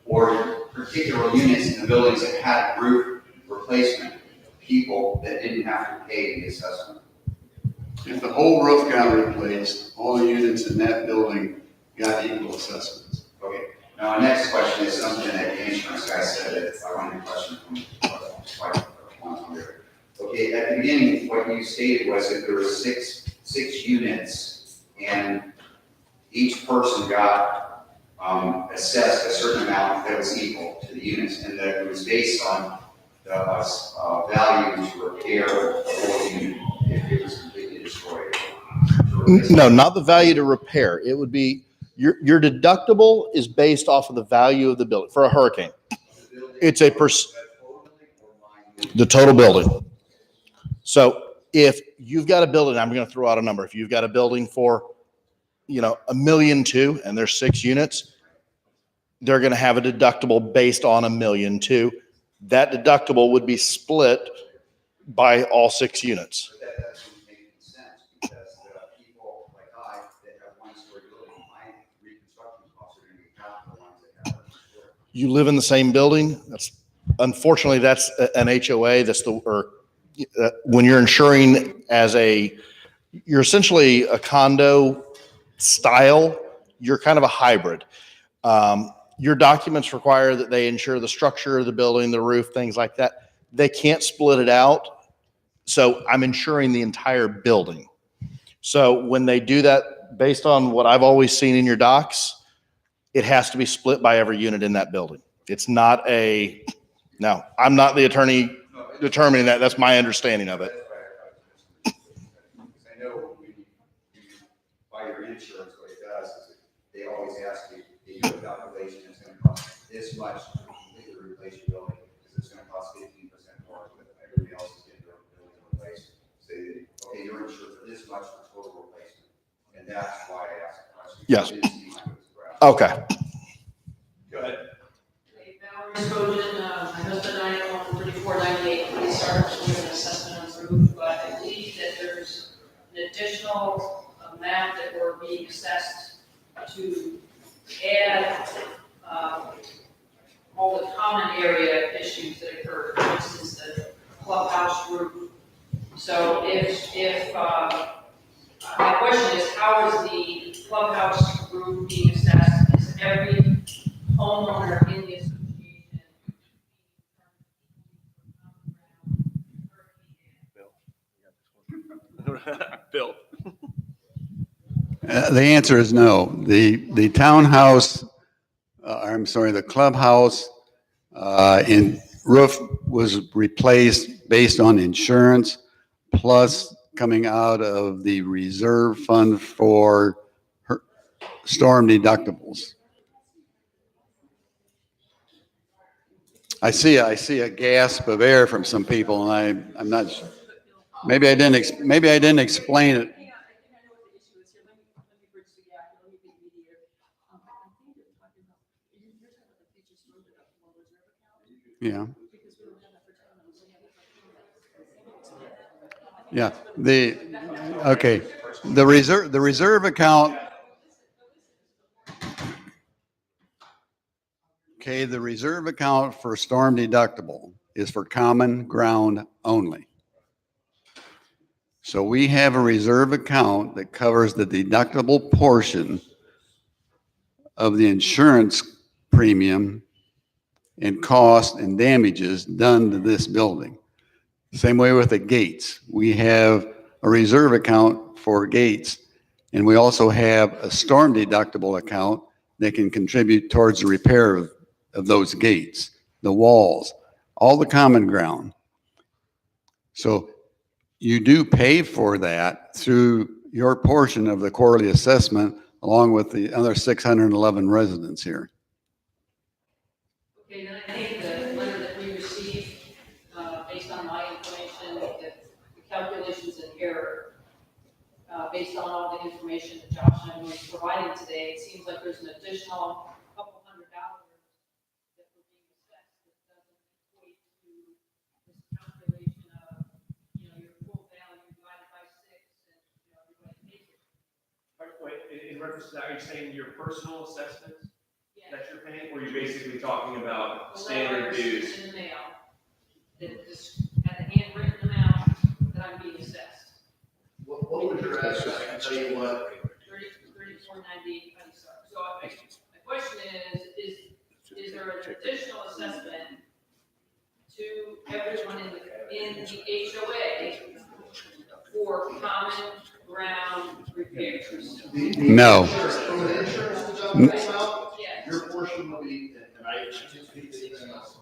or particular units in the buildings that had roof replacement, people that didn't have to pay the assessment. If the whole roof got replaced, all units in that building got equal assessments. Okay, now our next question is something that the insurance guy said that I wanted a question from. Okay, at the beginning, what you stated was that there were six units and each person got assessed a certain amount that was equal to the units, and that it was based on the value to repair the unit if it was completely destroyed. No, not the value to repair. It would be, your deductible is based off of the value of the building for a hurricane. It's a the total building. So if you've got a building, I'm going to throw out a number. If you've got a building for, $1.2 million and there's 6 units, they're going to have a deductible based on $1.2 million. That deductible would be split by all 6 units. But that doesn't make sense because the people like I that have one-story building, my reconstruction costs are going to be half the ones that have one-story. You live in the same building. Unfortunately, that's an HOA. When you're insuring you're essentially a condo style. You're kind of a hybrid. Your documents require that they insure the structure of the building, the roof, things like that. They can't split it out. So I'm insuring the entire building. So when they do that, based on what I've always seen in your docs, it has to be split by every unit in that building. It's not now, I'm not the attorney determining that. That's my understanding of it. Because I know when you buy your insurance, what it does is they always ask you, they do a calculation, it's going to cost this much to completely replace your building, because it's going to cost 15% more, but everybody else is getting their building replaced. So, okay, you're insured for this much for total replacement, and that's why I asked the question. Yes. It didn't seem like it was correct. Okay. Go ahead. Valerie Trojan, my husband and I own 3498 Police Sergeant with an assessment on the roof, but I believe that there's an additional amount that we're being assessed to add all the common area issues that occur, for instance, the clubhouse roof. So my question is, how is the clubhouse roof being assessed? Is every homeowner in the association Bill. The answer is no. The townhouse, the clubhouse in roof was replaced based on insurance plus coming out of the reserve fund for storm deductibles. I see a gasp of air from some people, and I'm not sure. Maybe I didn't explain it. Yeah. Yeah. The reserve account. Okay, the reserve account for storm deductible is for common ground only. So we have a reserve account that covers the deductible portion of the insurance premium and cost and damages done to this building. Same way with the gates. We have a reserve account for gates, and we also have a storm deductible account that can contribute towards the repair of those gates, the walls, all the common ground. So you do pay for that through your portion of the quarterly assessment, along with the other 611 residents here. Okay, then I think the letter that we received, based on my information, that the calculations in error, based on all the information that Josh and I were providing today, it seems like there's an additional couple $100 that we're being assessed that doesn't equate to this calculation of, your full value divided by 6, and, everybody pays it. Wait, in reference to that, are you saying your personal assessments? Yes. that you're paying, or you're basically talking about The standard letters dues? in the mail, that just had the handwritten amount that I'm being assessed. What was your address? I can tell you what. 3490 Cutty Sark. So my question is there an additional assessment to everyone in the HOA for common ground repairs? No. From an insurance deductible amount, Yes. your portion will be, and I anticipate anything else.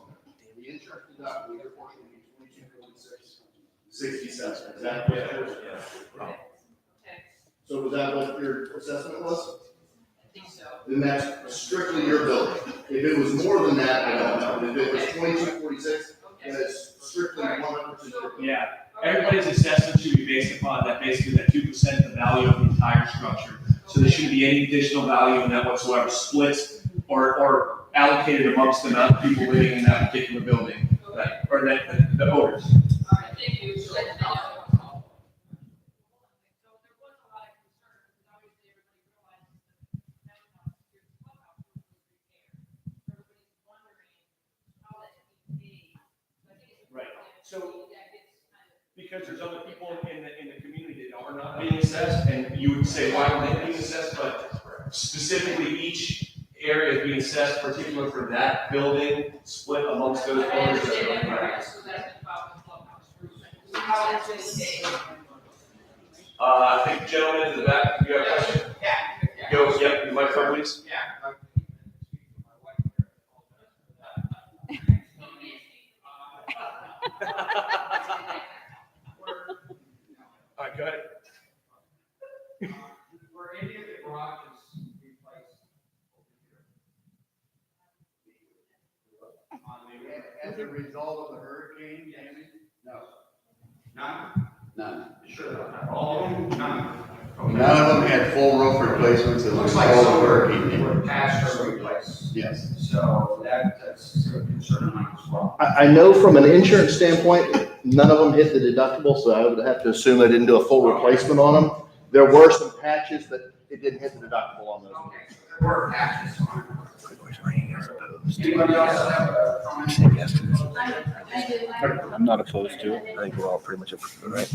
The insurance deductible, your portion will be 22.60. Is that what it is? Okay, So was that what your assessment was? I think so. Then that's strictly your building. If it was more than that, I don't know. If it was 22.46, then it's strictly 100%. Yeah, everybody's assessment should be based upon that, basically that 2% of the value of the entire structure. So there shouldn't be any additional value in that whatsoever, split or allocated amongst the amount of people living in that particular building, right? Or that, the owners. All right, thank you. So there was a lot of concern, because obviously everybody realizes that the clubhouse roof was repaired. Everybody's wondering how that can be paid. So I think it's Right. important So- that gets kind of. Because there's other people in the community that are not being assessed, and you would say, why aren't they being assessed? But specifically, each area is being assessed particular for that building, split amongst those I owners. understand that, Right. right, so that's about the clubhouse roof. How it's been paid. I think gentleman in the back, you have a question? Yeah. Go, yep, the microphone, please. Yeah. All right, go ahead. Were any of the garages replaced over here? As a result of the hurricane, Jamie? No. None? None. Sure, all of them? None. Okay. None of them had full roof replacements as a Looks like result of some hurricane. were patched or replaced. Yes. So that's a concern of mine as well. I know from an insurance standpoint, none of them hit the deductible, so I would have to assume they didn't do a full replacement on them. There were some patches that it didn't hit the deductible on those. Okay, so there were patches on it. Anybody else have a comment? I'm not opposed to it. I think we're all pretty much opposed to it, right?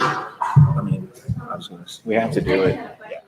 I mean, we have to do it. Yeah.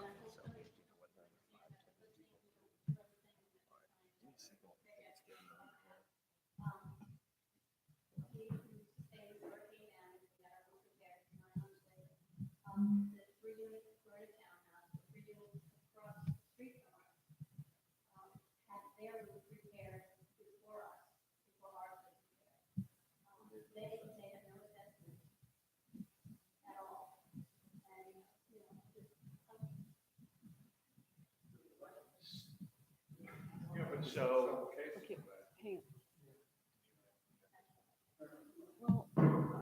So, Hang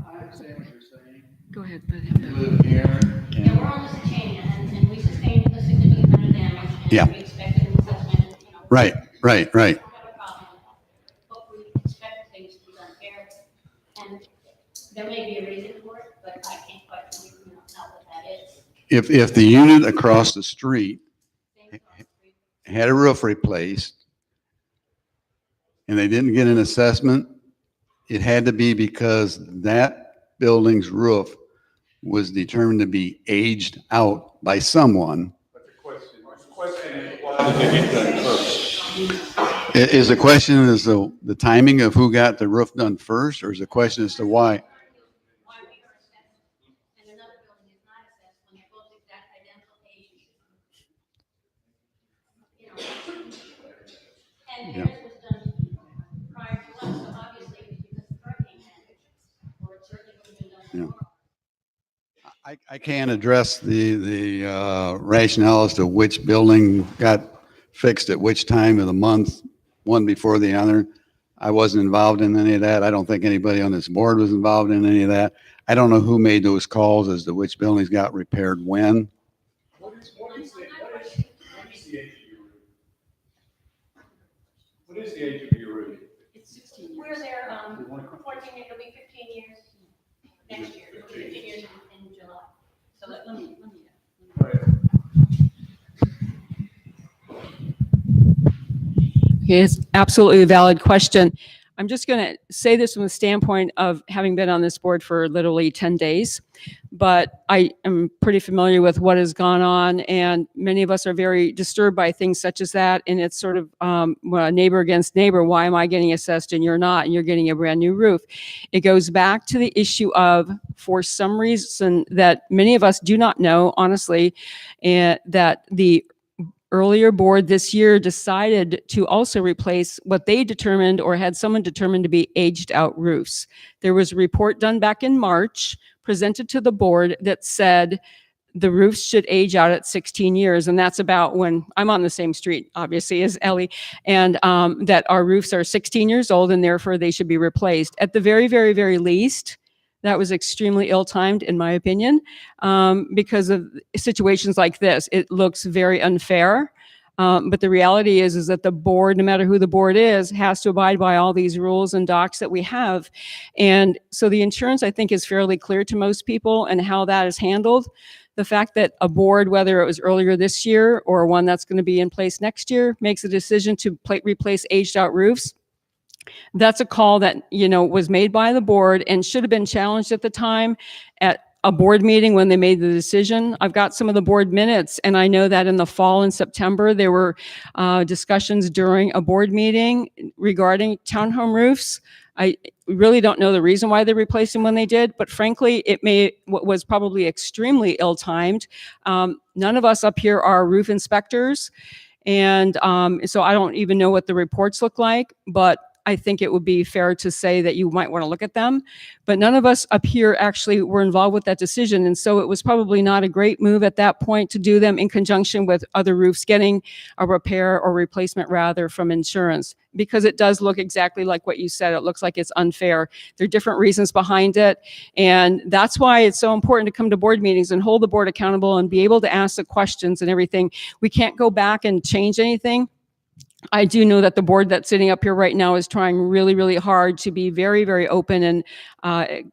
I understand what you're saying. Go ahead. You live here Yeah, we're on this chain, and we sustained a significant amount of damage, Yeah. and we expected an assessment, you know. Right. We don't have a problem, but we expect things to be done fair, and there may be a reason for it, but I can't quite, know what that is. If the unit across the street Things on the street. had a roof replaced and they didn't get an assessment, it had to be because that building's roof was determined to be aged out by someone. But the question is, why did they get done first? Is the question is the timing of who got the roof done first, or is the question as to why? Why we are assessed, and another building is not assessed when they're both exact identical ages. You know, and Yeah. theirs was done prior to us, so obviously it was because of hurricane damage, or it certainly would have been done Yeah. before. I can't address the rationale as to which building got fixed at which time of the month, one before the other. I wasn't involved in any of that. I don't think anybody on this board was involved in any of that. I don't know who made those calls as to which buildings got repaired when. What is the age of your roof? What is the age of your roof? It's 16 years. We're there, 14, it'll be 15 years next year, it'll be 15 years in July. So that, Let me. Right. Okay, it's absolutely a valid question. I'm just going to say this from the standpoint of having been on this board for literally 10 days, but I am pretty familiar with what has gone on, and many of us are very disturbed by things such as that, and it's sort of well, neighbor against neighbor. Why am I getting assessed and you're not, and you're getting a brand new roof? It goes back to the issue of, for some reason that many of us do not know, honestly, and that the earlier board this year decided to also replace what they determined or had someone determined to be aged out roofs. There was a report done back in March presented to the board that said the roofs should age out at 16 years. And that's about when I'm on the same street, obviously, as Ellie, and that our roofs are 16 years old and therefore they should be replaced. At the very, very, very least, that was extremely ill-timed, in my opinion, because of situations like this. It looks very unfair. But the reality is that the board, no matter who the board is, has to abide by all these rules and docs that we have. And so the insurance, I think, is fairly clear to most people and how that is handled. The fact that a board, whether it was earlier this year or one that's going to be in place next year, makes a decision to replace aged out roofs, that's a call that, you know, was made by the board and should have been challenged at the time at a board meeting when they made the decision. I've got some of the board minutes, and I know that in the fall and September, there were discussions during a board meeting regarding townhome roofs. I really don't know the reason why they replaced them when they did, but frankly, it was probably extremely ill-timed. None of us up here are roof inspectors, and so I don't even know what the reports look like, but I think it would be fair to say that you might want to look at them, but none of us up here actually were involved with that decision. And so it was probably not a great move at that point to do them in conjunction with other roofs getting a repair or replacement rather from insurance, because it does look exactly like what you said. It looks like it's unfair. There are different reasons behind it. And that's why it's so important to come to board meetings and hold the board accountable and be able to ask the questions and everything. We can't go back and change anything. I do know that the board that's sitting up here right now is trying really, really hard to be very, very open and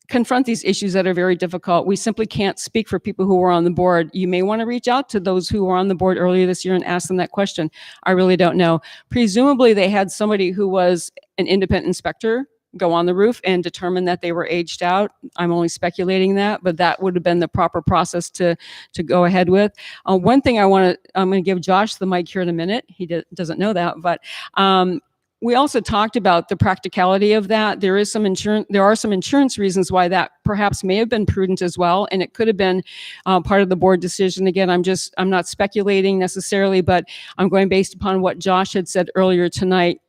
confront these issues that are very difficult. We simply can't speak for people who are on the board. You may want to reach out to those who were on the board earlier this year and ask them that question. I really don't know. Presumably they had somebody who was an independent inspector go on the roof and determine that they were aged out. I'm only speculating that, but that would have been the proper process to go ahead with. One thing I'm going to give Josh the mic here in a minute. He doesn't know that, but we also talked about the practicality of that. There are some insurance reasons why that perhaps may have been prudent as well, and it could have been part of the board decision. Again, I'm not speculating necessarily, but I'm going based upon what Josh had said earlier tonight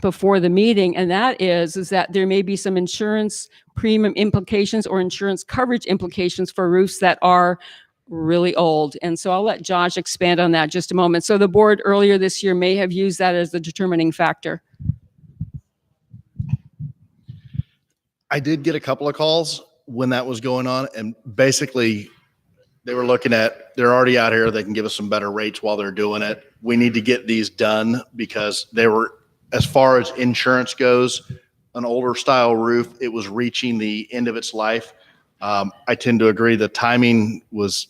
before the meeting, and that is that there may be some insurance premium implications or insurance coverage implications for roofs that are really old. And so I'll let Josh expand on that just a moment. So the board earlier this year may have used that as the determining factor. I did get a couple of calls when that was going on, and basically they were looking at, they're already out here, they can give us some better rates while they're doing it. We need to get these done because they were, as far as insurance goes, an older style roof, it was reaching the end of its life. I tend to agree the timing was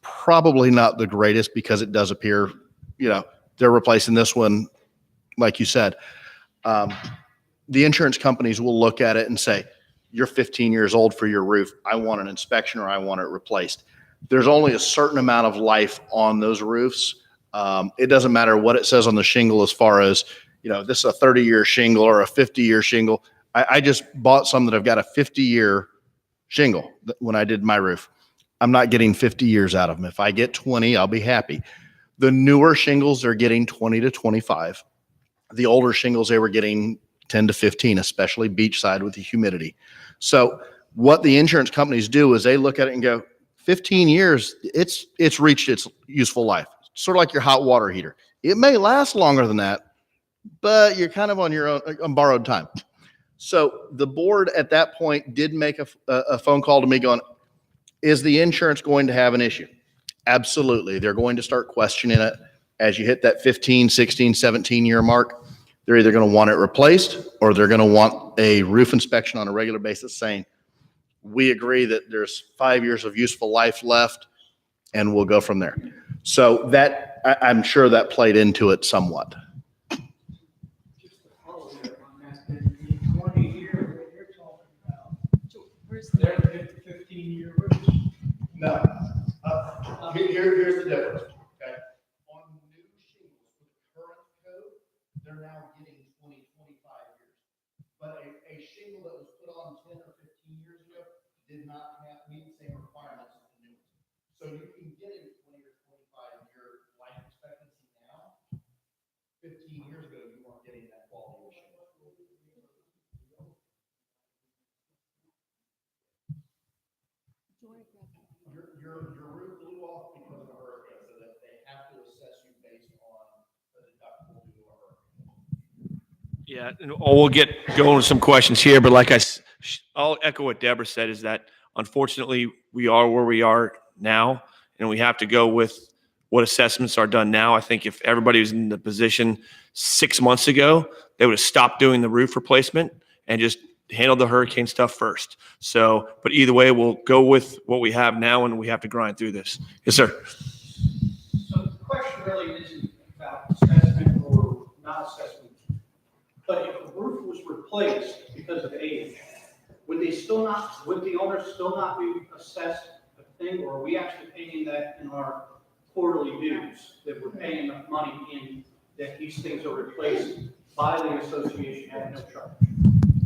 probably not the greatest because it does appear, you know, they're replacing this one, like you said. The insurance companies will look at it and say, you're 15 years old for your roof. I want an inspection or I want it replaced. There's only a certain amount of life on those roofs. It doesn't matter what it says on the shingle as far as, you know, this is a 30-year shingle or a 50-year shingle. I just bought some that have got a 50-year shingle when I did my roof. I'm not getting 50 years out of them. If I get 20, I'll be happy. The newer shingles are getting 20 to 25. The older shingles, they were getting 10 to 15, especially beachside with the humidity. So what the insurance companies do is they look at it and go, 15 years, it's reached its useful life. Sort of like your hot water heater. It may last longer than that, but you're kind of on your own, on borrowed time. So the board at that point did make a phone call to me going, is the insurance going to have an issue? Absolutely. They're going to start questioning it as you hit that 15, 16, 17-year mark. They're either going to want it replaced or they're going to want a roof inspection on a regular basis saying, we agree that there's 5 years of useful life left and we'll go from there. So that, I'm sure that played into it somewhat. No. Here's the difference, okay? On new shingles with the current code, they're now getting 20, 25 years. But a shingle that was put on 10 or 15 years ago did not meet the same requirements as the new one. So you can get a 20 or 25 year life expectancy now. 15 years ago, you weren't getting that quality of shingle. Your roof blew off because of a hurricane, so that they have to assess you based on the deductible due to a hurricane. Yeah, and we'll get going with some questions here, but I'll echo what Deborah said, is that unfortunately we are where we are now, and we have to go with what assessments are done now. I think if everybody was in the position 6 months ago, they would have stopped doing the roof replacement and just handled the hurricane stuff first. So, but either way, we'll go with what we have now, and we have to grind through this. Yes, sir. So the question really isn't about assessment or not assessment, but if the roof was replaced because of age, would the owner still not be assessed a thing, or are we actually paying that in our quarterly dues, that we're paying enough money in that these things are replaced by the association at no charge?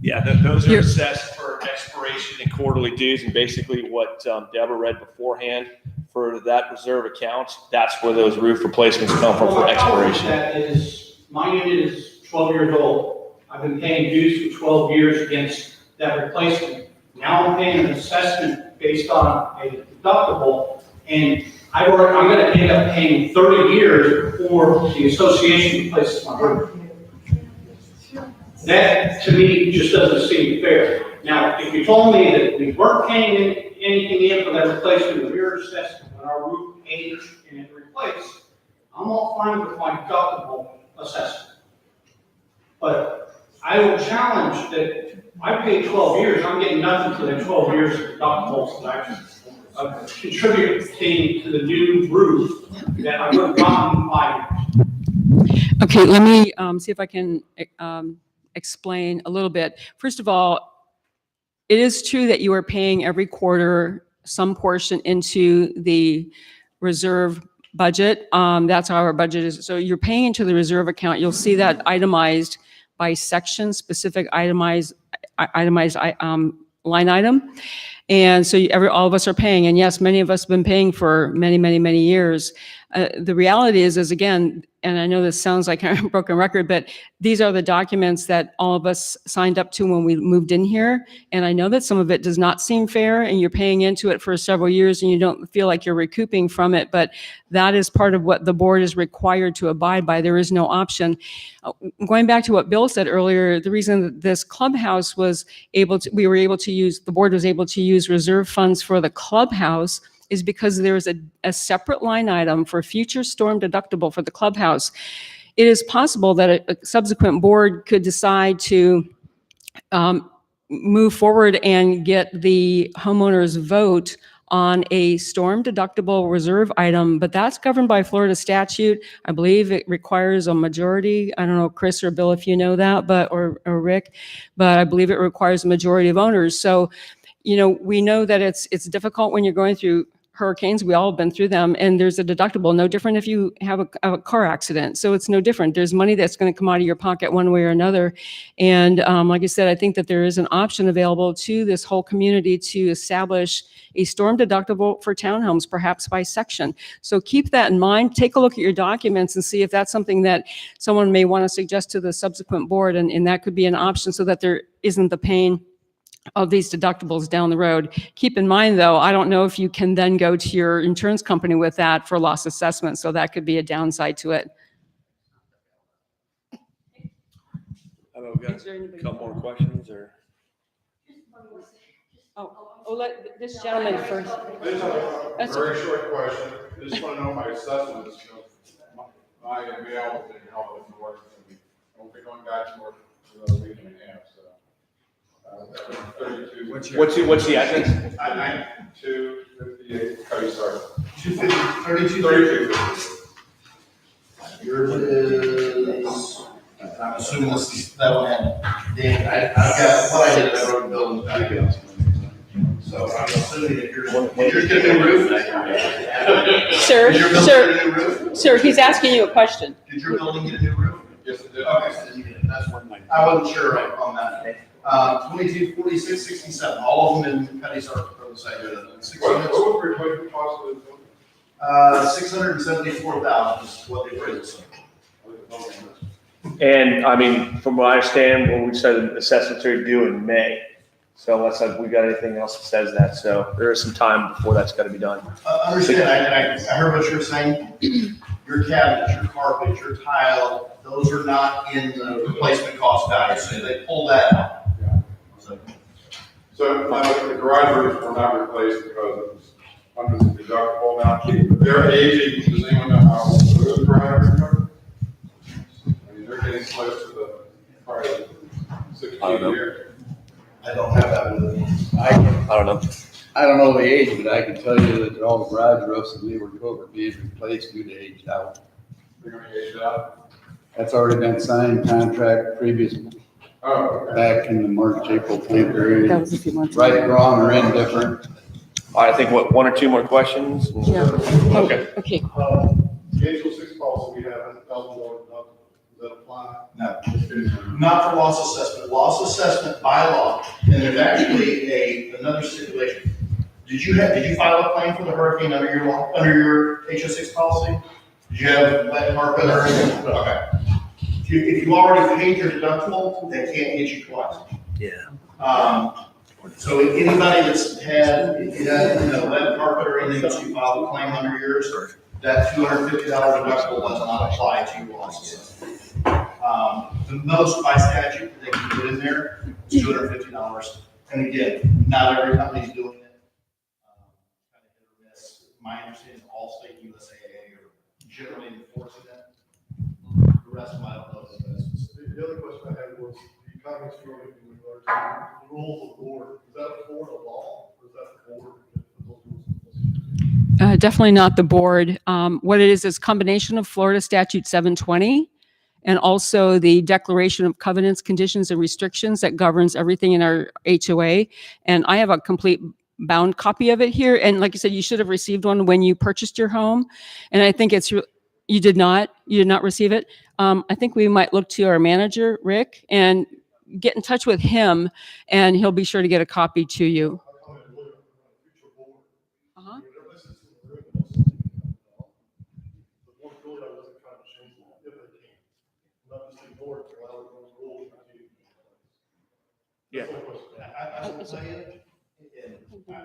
Yeah, those are assessed for expiration and quarterly dues, and basically what Deborah read beforehand for that reserve account, that's where those roof replacements come from for expiration. That is, my unit is 12 years old. I've been paying dues for 12 years against that replacement. Now I'm paying an assessment based on a deductible, and I'm going to end up paying 30 years before the association replaces my roof. That, to me, just doesn't seem fair. Now, if you told me that we weren't paying anything in for that replacement, we were assessed when our roof aged and it replaced, I'm all fine with my deductible assessment. But I will challenge that I paid 12 years, I'm getting nothing for the 12 years of deductibles that I contributing to the new roof that I would have gotten in 5 years. Okay, let me see if I can explain a little bit. First of all, it is true that you are paying every quarter some portion into the reserve budget. That's how our budget is. So you're paying into the reserve account. You'll see that itemized by section, specific itemized line item. And so all of us are paying. And yes, many of us have been paying for many, many, many years. The reality is again, and I know this sounds like a broken record, but these are the documents that all of us signed up to when we moved in here. And I know that some of it does not seem fair, and you're paying into it for several years and you don't feel like you're recouping from it, but that is part of what the board is required to abide by. There is no option. Going back to what Bill said earlier, the reason that this clubhouse was the board was able to use reserve funds for the clubhouse is because there's a separate line item for future storm deductible for the clubhouse. It is possible that a subsequent board could decide to move forward and get the homeowner's vote on a storm deductible reserve item, but that's governed by Florida statute. I believe it requires a majority. I don't know, Chris or Bill, if you know that, or Rick, but I believe it requires a majority of owners. So, we know that it's difficult when you're going through hurricanes. We all have been through them, and there's a deductible, no different if you have a car accident. So it's no different. There's money that's going to come out of your pocket one way or another. And like I said, I think that there is an option available to this whole community to establish a storm deductible for townhomes, perhaps by section. So keep that in mind. Take a look at your documents and see if that's something that someone may want to suggest to the subsequent board, and that could be an option so that there isn't the pain of these deductibles down the road. Keep in mind, though, I don't know if you can then go to your insurance company with that for loss assessment, so that could be a downside to it. I don't know, we got a couple more questions, or? Let this gentleman first. This is a very short question. Just want to know my assessments. I am able to help with the work. I won't be going back to work for a week and a half, so. 32. What's the address? 9258 Cody Circle. 250, 32. Yours is, I'm assuming that one had, I've got what I did, I wrote the building back. So I'm assuming if you're just gonna do roof. Sir, Did your building sir. get a new roof? Sir, he's asking you a question. Did your building get a new roof? Yes, it did. Okay, so then you did. That's one thing. I wasn't sure on that. 22, 46, 67, all of them in Petty Circle are the same. What was the replacement cost of this? 674,000 is what the appraisal said. And I mean, from what I understand, what we said, the assessments are due in May. So unless we got anything else that says that, so there is some time before that's got to be done. Understand, I heard what you're saying. Your cabinets, your carpet, your tile, those are not in the replacement cost value, so they pull that out. So the garage roofs were not replaced because it was under the deductible now. They're aging, does anyone know how old those garage roofs are? I mean, they're getting close to the probably 16 years. I don't have that with me. I don't know. I don't know the age, but I can tell you that all the garage roofs in Leeward Cove are being replaced due to age out. They're gonna age out. That's already been signed contract previous, Oh, okay. back in the March, April time period. That was a few months Right, ago. wrong, or indifferent. I think one or two more questions. Yeah. Okay. Okay. The HO6 policy we have, $1,000, does that apply? No. Not for loss assessment. Loss assessment by law, and there's actually another stipulation. Did you file a claim for the hurricane under your HO6 policy? Did you have wet carpet or anything? Okay. If you already paid your deductible, they can't get you twice. Yeah. So anybody that's had, if you had, wet carpet or anything else, you filed a claim under yours, that $250 deductible does not apply to your loss assessment. The most by statute that they can put in there is $250. And again, not every company's doing it. Kind of hit or miss. My understanding is Allstate and USAA are generally enforcing that. The rest of my don't know. The other question I had was, the comments you were making in regards to the rules of the board, is that a Florida law, or is that the board? Definitely not the board. What it is a combination of Florida Statute 720 and also the Declaration of Covenants, Conditions, and Restrictions that governs everything in our HOA. And I have a complete bound copy of it here. And like I said, you should have received one when you purchased your home. And I think you did not receive it. I think we might look to our manager, Rick, and get in touch with him, and he'll be sure to get a copy to you. Uh-huh. Yeah. I will tell you, and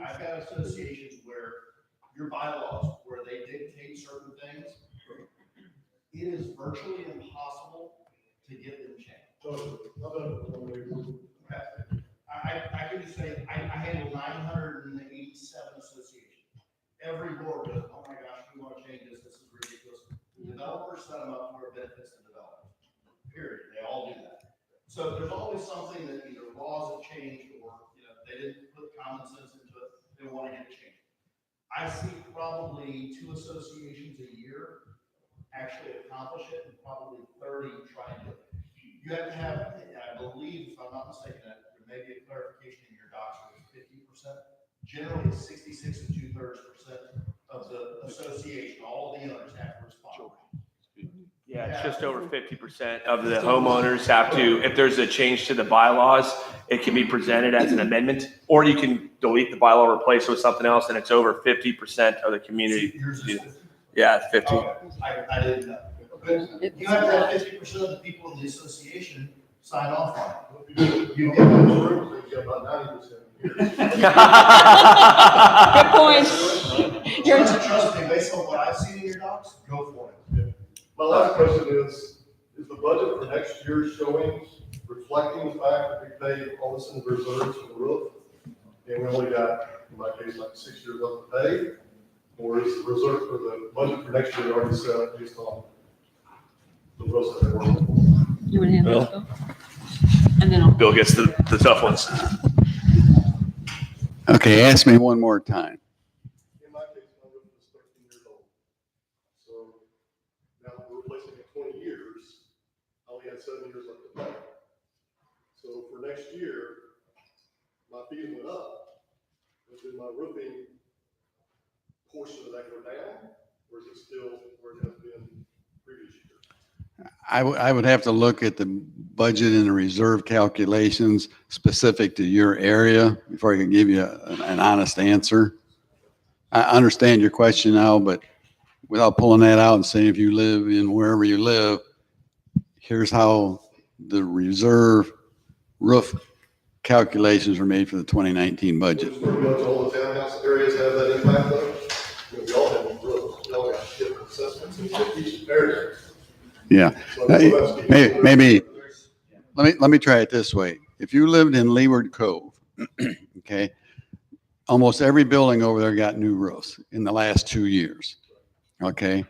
I've got associations where your bylaws, where they dictate certain things, it is virtually impossible to get them changed. I can just say, I handle 987 associations. Every board goes, oh my gosh, we want to change this, this is ridiculous. Developers set them up for benefits to developers, period. They all do that. So there's always something that either laws have changed or, they didn't put common sense into it, they want to get it changed. I see probably 2 associations a year actually accomplish it, and probably 30 try and do it. You have to have, I believe, if I'm not mistaken, that there may be a clarification in your docs where it's 50%. Generally, 66 and 2/3% of the association, all the owners have to respond. Yeah, it's just over 50% of the homeowners have to, if there's a change to the bylaws, it can be presented as an amendment, or you can delete the bylaw, replace it with something else, and it's over 50% of the community. Yeah, it's 50. I didn't know. But you have to have 50% of the people in the association sign off on it. You get about 90%. Good point. Trust me, based on what I've seen in your docs, go for it. My last question is the budget for next year showing, reflecting the fact that we paid all this in reserves for the roof? And we only got, in my case, like 6 years left to pay? Or is the reserve for the budget for next year already set up based on the roofs that they're working for? You want to handle Bill? it, and then Bill gets the tough ones. Okay, ask me one more time. In my case, my roof is 13 years old. So now we're replacing it 20 years. I only had 7 years left to pay. So for next year, my fees went up. Did my roofing portion of that go down, or is it still where it has been previous year? I would have to look at the budget and the reserve calculations specific to your area before I can give you an honest answer. I understand your question now, but without pulling that out and saying if you live in wherever you live, here's how the reserve roof calculations were made for the 2019 budget. Pretty much all the townhouse areas have that impact though. We all have roofs, we all got different assessments in each area. Yeah, So that's what maybe, let me try it this way. If you lived in Leeward Cove, okay, almost every building over there got new roofs in the last 2 years, okay?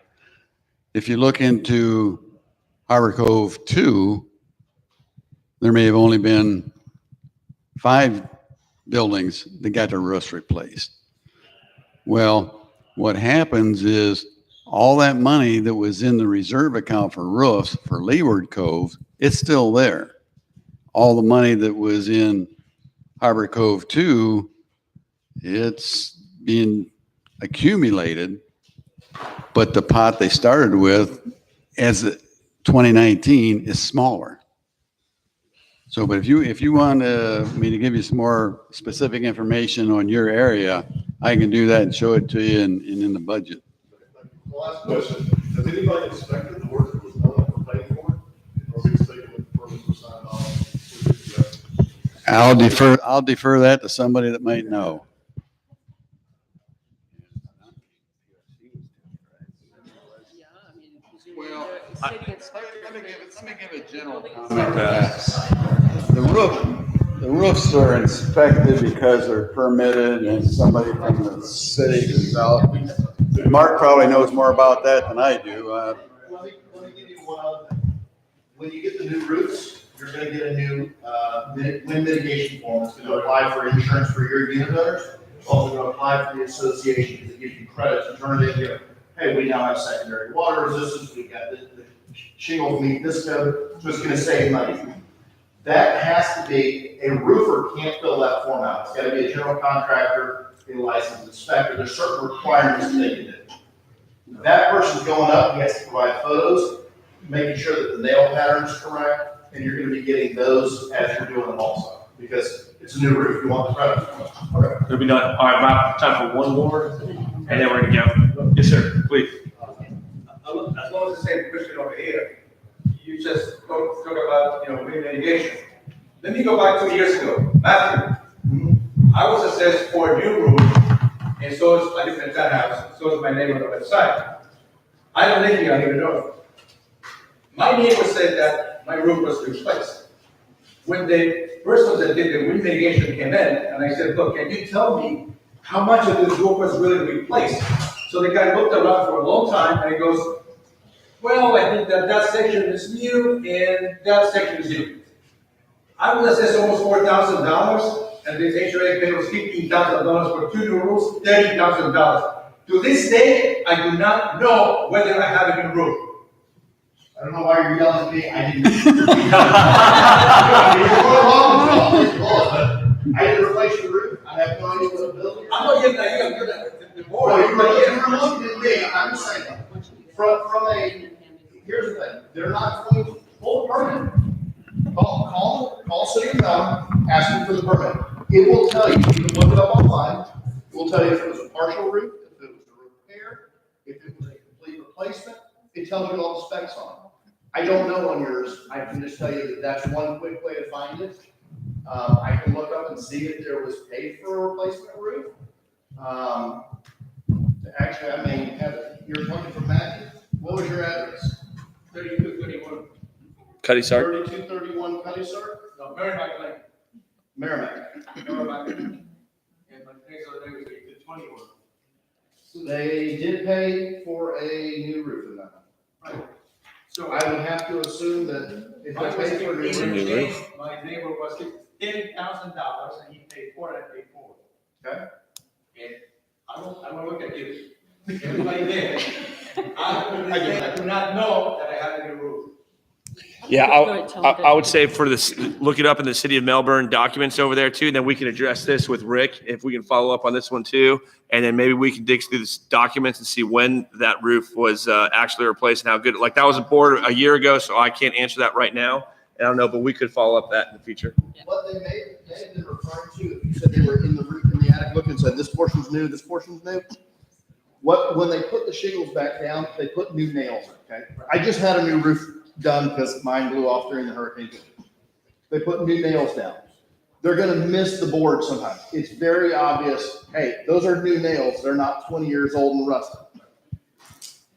If you look into Harbor Cove 2, there may have only been 5 buildings that got their roofs replaced. Well, what happens is all that money that was in the reserve account for roofs for Leeward Cove, it's still there. All the money that was in Harbor Cove 2, it's being accumulated, but the pot they started with as 2019 is smaller. So, but if you want me to give you some more specific information on your area, I can do that and show it to you in the budget. Last question, has anybody inspected the work that was done for paying for it? Or are we just taking the permits were signed off? I'll defer that to somebody that might know. Well, let me give a general comment. The roofs are inspected because they're permitted and somebody from the city is out. Mark probably knows more about that than I do. Let me give you one. When you get the new roofs, you're gonna get a new, wind mitigation form. It's gonna apply for insurance for your unit owners. It's also gonna apply for the association because it gives you credit to turn it in here. Hey, we now have secondary water resistance, we got the shingles meet this code, so it's gonna save money. That has to be, a roofer can't fill that form out. It's gotta be a general contractor, a licensed inspector. There's certain requirements that they can do. That person's going up, he has to provide photos, making sure that the nail pattern is correct, and you're gonna be getting those as you're doing them also, because it's a new roof, you want the credit. Okay. It'll be done. All right, about time for one more, and then we're gonna go. Yes, sir, please. As long as the same question over here, you just talk about, wind mitigation. Let me go back 2 years ago. Matthew, I was assessed for a new roof, and so is a different townhouse, so is my neighbor on the side. I don't live here, I live in North. My neighbor said that my roof was replaced. When the person that did the wind mitigation came in, and I said, look, can you tell me how much of this roof was really replaced? So the guy looked around for a long time, and he goes, well, I think that section is new, and that section is new. I was assessed almost $4,000, and the HOA bill was $15,000 for 2 new roofs, $30,000. To this day, I do not know whether I have a new roof. I don't know why you're yelling at me, I didn't. I didn't replace the roof, I have no idea what the building. I'm not yelling at you, I'm yelling at the board. Well, you're looking at me, I'm just saying, here's the thing, they're not going to pull the permit. Call city of town, ask them for the permit. It will tell you, you can look it up online, it will tell you if it was a partial roof, if it was a repair, if it was a complete replacement, it tells you all the specs on it. I don't know on yours, I can just tell you that that's one quick way to find it. I can look up and see if there was paid for a replacement roof. Actually, I may have it. You're looking for Matthew? What was your address? 3231. Cuddy Sark. 3231 Cuddy Sark? No, Merrimack Lane. Merrimack. Merrimack. And my next door neighbor is 21. They did pay for a new roof in that. Right. So I would have to assume that if I they was paid for a new roof. my neighbor was $10,000 and he paid for it and paid for it. Okay. And I don't look at you. Everybody there. I do not know that I have a new roof. Yeah, Go ahead, tell him. I would say for this, look it up in the city of Melbourne documents over there too. And then we can address this with Rick if we can follow up on this one too. And then maybe we can dig through the documents and see when that roof was actually replaced and how good. Like that was board a year ago, so I can't answer that right now. I don't know, but we could follow up that in the future. What they may have been referring to, if you said they were in the roof in the attic looking and said, this portion's new, this portion's new. When they put the shingles back down, they put new nails, okay? I just had a new roof done because mine blew off during the hurricane. They put new nails down. They're gonna miss the board sometimes. It's very obvious, hey, those are new nails. They're not 20 years old and rusted.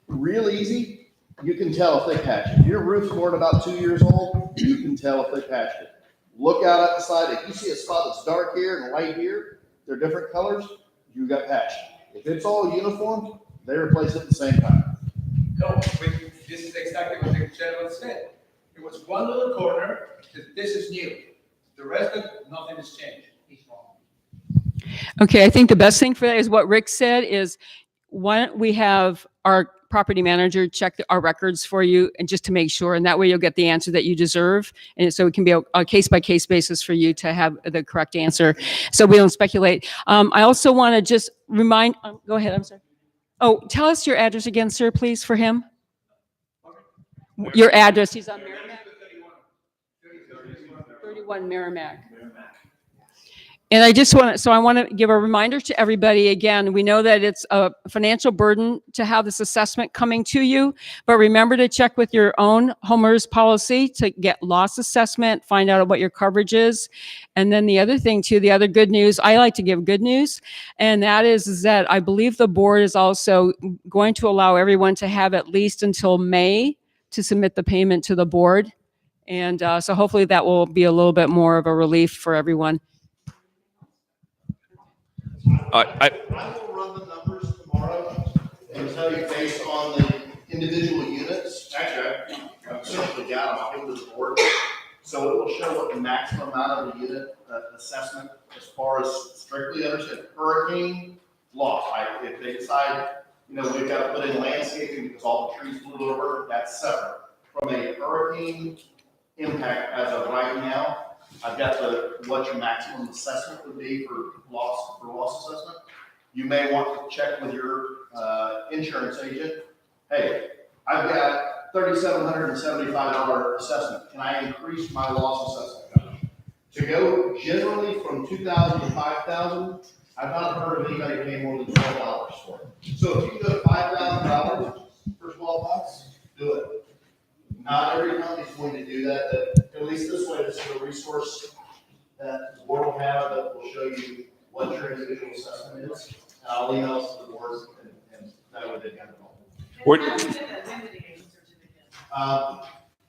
Real easy, you can tell if they patched it. Your roof's more than about 2 years old, you can tell if they patched it. Look out at the side. If you see a spot that's dark here and light here, they're different colors, you got patched. If it's all uniform, they replace it at the same time. No, this is exactly what the gentleman said. It was one little corner, that this is new. The rest of it, nothing has changed. He's wrong. Okay, I think the best thing for that is what Rick said is, why don't we have our property manager check our records for you and just to make sure, and that way you'll get the answer that you deserve. And so it can be a case-by-case basis for you to have the correct answer. So we don't speculate. I also want to just remind, go ahead, I'm sorry. Oh, tell us your address again, sir, please, for him. Your address, he's on Merrimack. 31 Merrimack. And I just want to, I want to give a reminder to everybody again, we know that it's a financial burden to have this assessment coming to you, but remember to check with your own homeowner's policy to get loss assessment, find out what your coverage is. And then the other thing too, the other good news, I like to give good news, and that is that I believe the board is also going to allow everyone to have at least until May to submit the payment to the board. And so hopefully that will be a little bit more of a relief for everyone. I will run the numbers tomorrow and tell you based on the individual units. Actually, I've essentially got them. I'll give them to the board. So it will show what the maximum amount of the unit assessment as far as strictly understood hurricane loss. If they decide, we've got to put in landscaping because all the trees blew over, that's separate. From a hurricane impact as of right now, I've got what your maximum assessment would be for loss assessment. You may want to check with your insurance agent. Hey, I've got $3,775 assessment. Can I increase my loss assessment? To go generally from $2,000 to $5,000, I've not heard of anybody paying more than $12 for it. So if you go to $5,000 for 12 months, do it. Not every company's going to do that, but at least this way, this is a resource that the board will have that will show you what your individual assessment is. And I'll email it to the board and that way they have it all.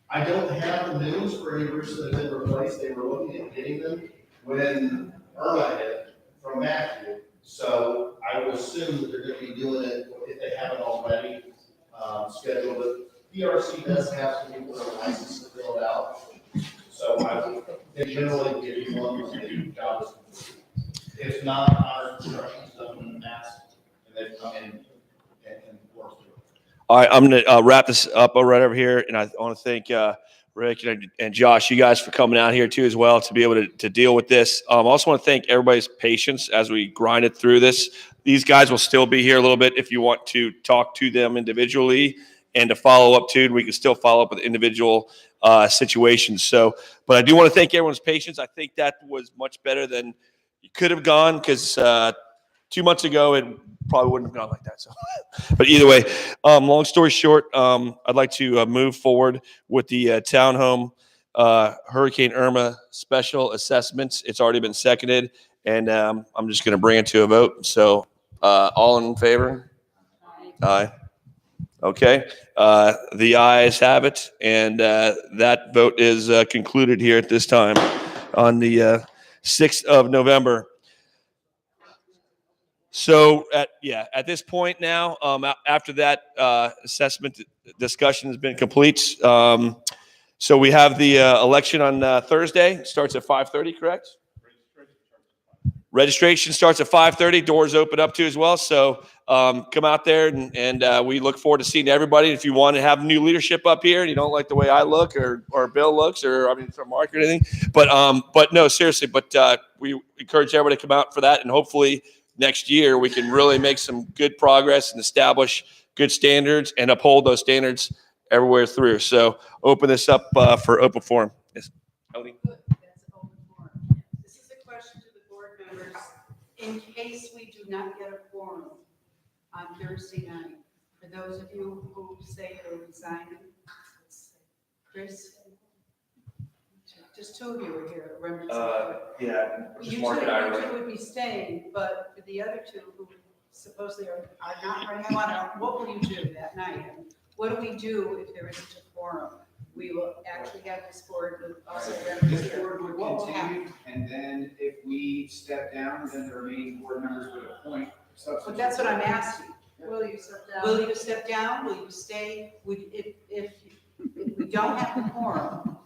I don't have the news for any roofs that have been replaced. They were looking at getting them when Irma hit from Matthew. So I would assume that they're going to be doing it if they haven't already scheduled it. PRC does have some people that are licensed to fill it out. So they generally give you one when the job is completed. If not, our instructions done in the mass and they've come in and worked through it. All right, I'm going to wrap this up right over here. And I want to thank Rick and Josh, you guys for coming out here too as well to be able to deal with this. I also want to thank everybody's patience as we grinded through this. These guys will still be here a little bit if you want to talk to them individually and to follow up too. We can still follow up with individual situations. So, but I do want to thank everyone's patience. I think that was much better than you could have gone because 2 months ago it probably wouldn't have gone like that. So, but either way, long story short, I'd like to move forward with the townhome Hurricane Irma special assessments. It's already been seconded, and I'm just going to bring it to a vote. So, all in favor? Aye. Okay. The ayes have it, and that vote is concluded here at this time on the 6th of November. So at this point now, after that assessment discussion has been complete, so we have the election on Thursday. It starts at 5:30, correct? Registration starts at 5:30. Doors open up too as well. So come out there, and we look forward to seeing everybody. If you want to have new leadership up here and you don't like the way I look or Bill looks, or I mean from Mark or anything, but no, seriously. But we encourage everybody to come out for that, and hopefully next year we can really make some good progress and establish good standards and uphold those standards everywhere through. So open this up for open forum. Yes. Tony? This is a question to the board members. In case we do not get a quorum on Thursday night, for those of you who say you're resigning, Chris, just two of you are here. Yeah, You two would be staying, but for the other two who supposedly are not running on, what will you do that night? And what do we do if there isn't a quorum? We will actually have this board with also members This here. board would What will continue, happen? and then if we step down, then the remaining board members would appoint substitute. But that's what I'm asking. Will you step down? Will you step down? Will you stay? If we don't have the quorum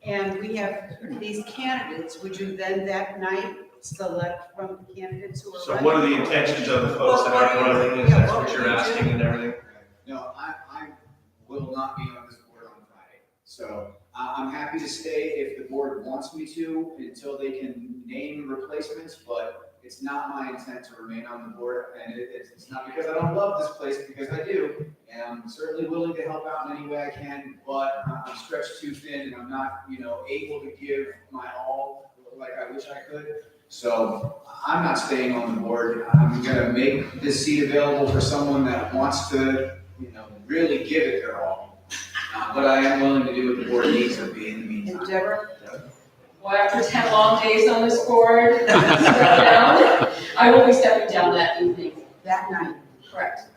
and we have these candidates, would you then that night select from the candidates who are So running? what are the intentions of the folks that are running? Is that what you're asking and everything? No, I will not be on this board on Friday. So I'm happy to stay if the board wants me to until they can name replacements, but it's not my intent to remain on the board. And it's not because I don't love this place, because I do. And I'm certainly willing to help out in any way I can, but I'm stretched too thin and I'm not, able to give my all like I wish I could. So I'm not staying on the board. I'm gonna make this seat available for someone that wants to, really give it their all. But I am willing to do what the board needs of me in the meantime. And Deborah? Well, after 10 long days on this board, step down, I will be stepping down that evening. That night? Correct.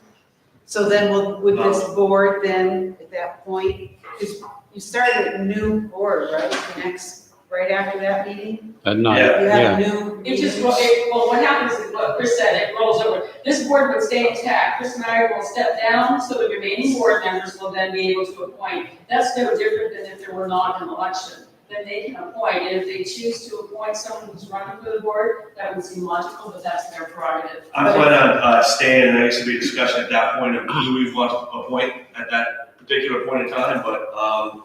So then would this board then, at that point, because you started a new board, right, right after that meeting? At night, You have yeah. a new. It just, well, what happens is what Chris said, it rolls over. This board would stay intact. Chris and I will step down, so the remaining board members will then be able to appoint. That's no different than if there were not an election. Then they can appoint, and if they choose to appoint someone who's running for the board, that would seem logical, but that's their prerogative. I plan on staying, and there needs to be a discussion at that point of who we want to appoint at that particular point in time, but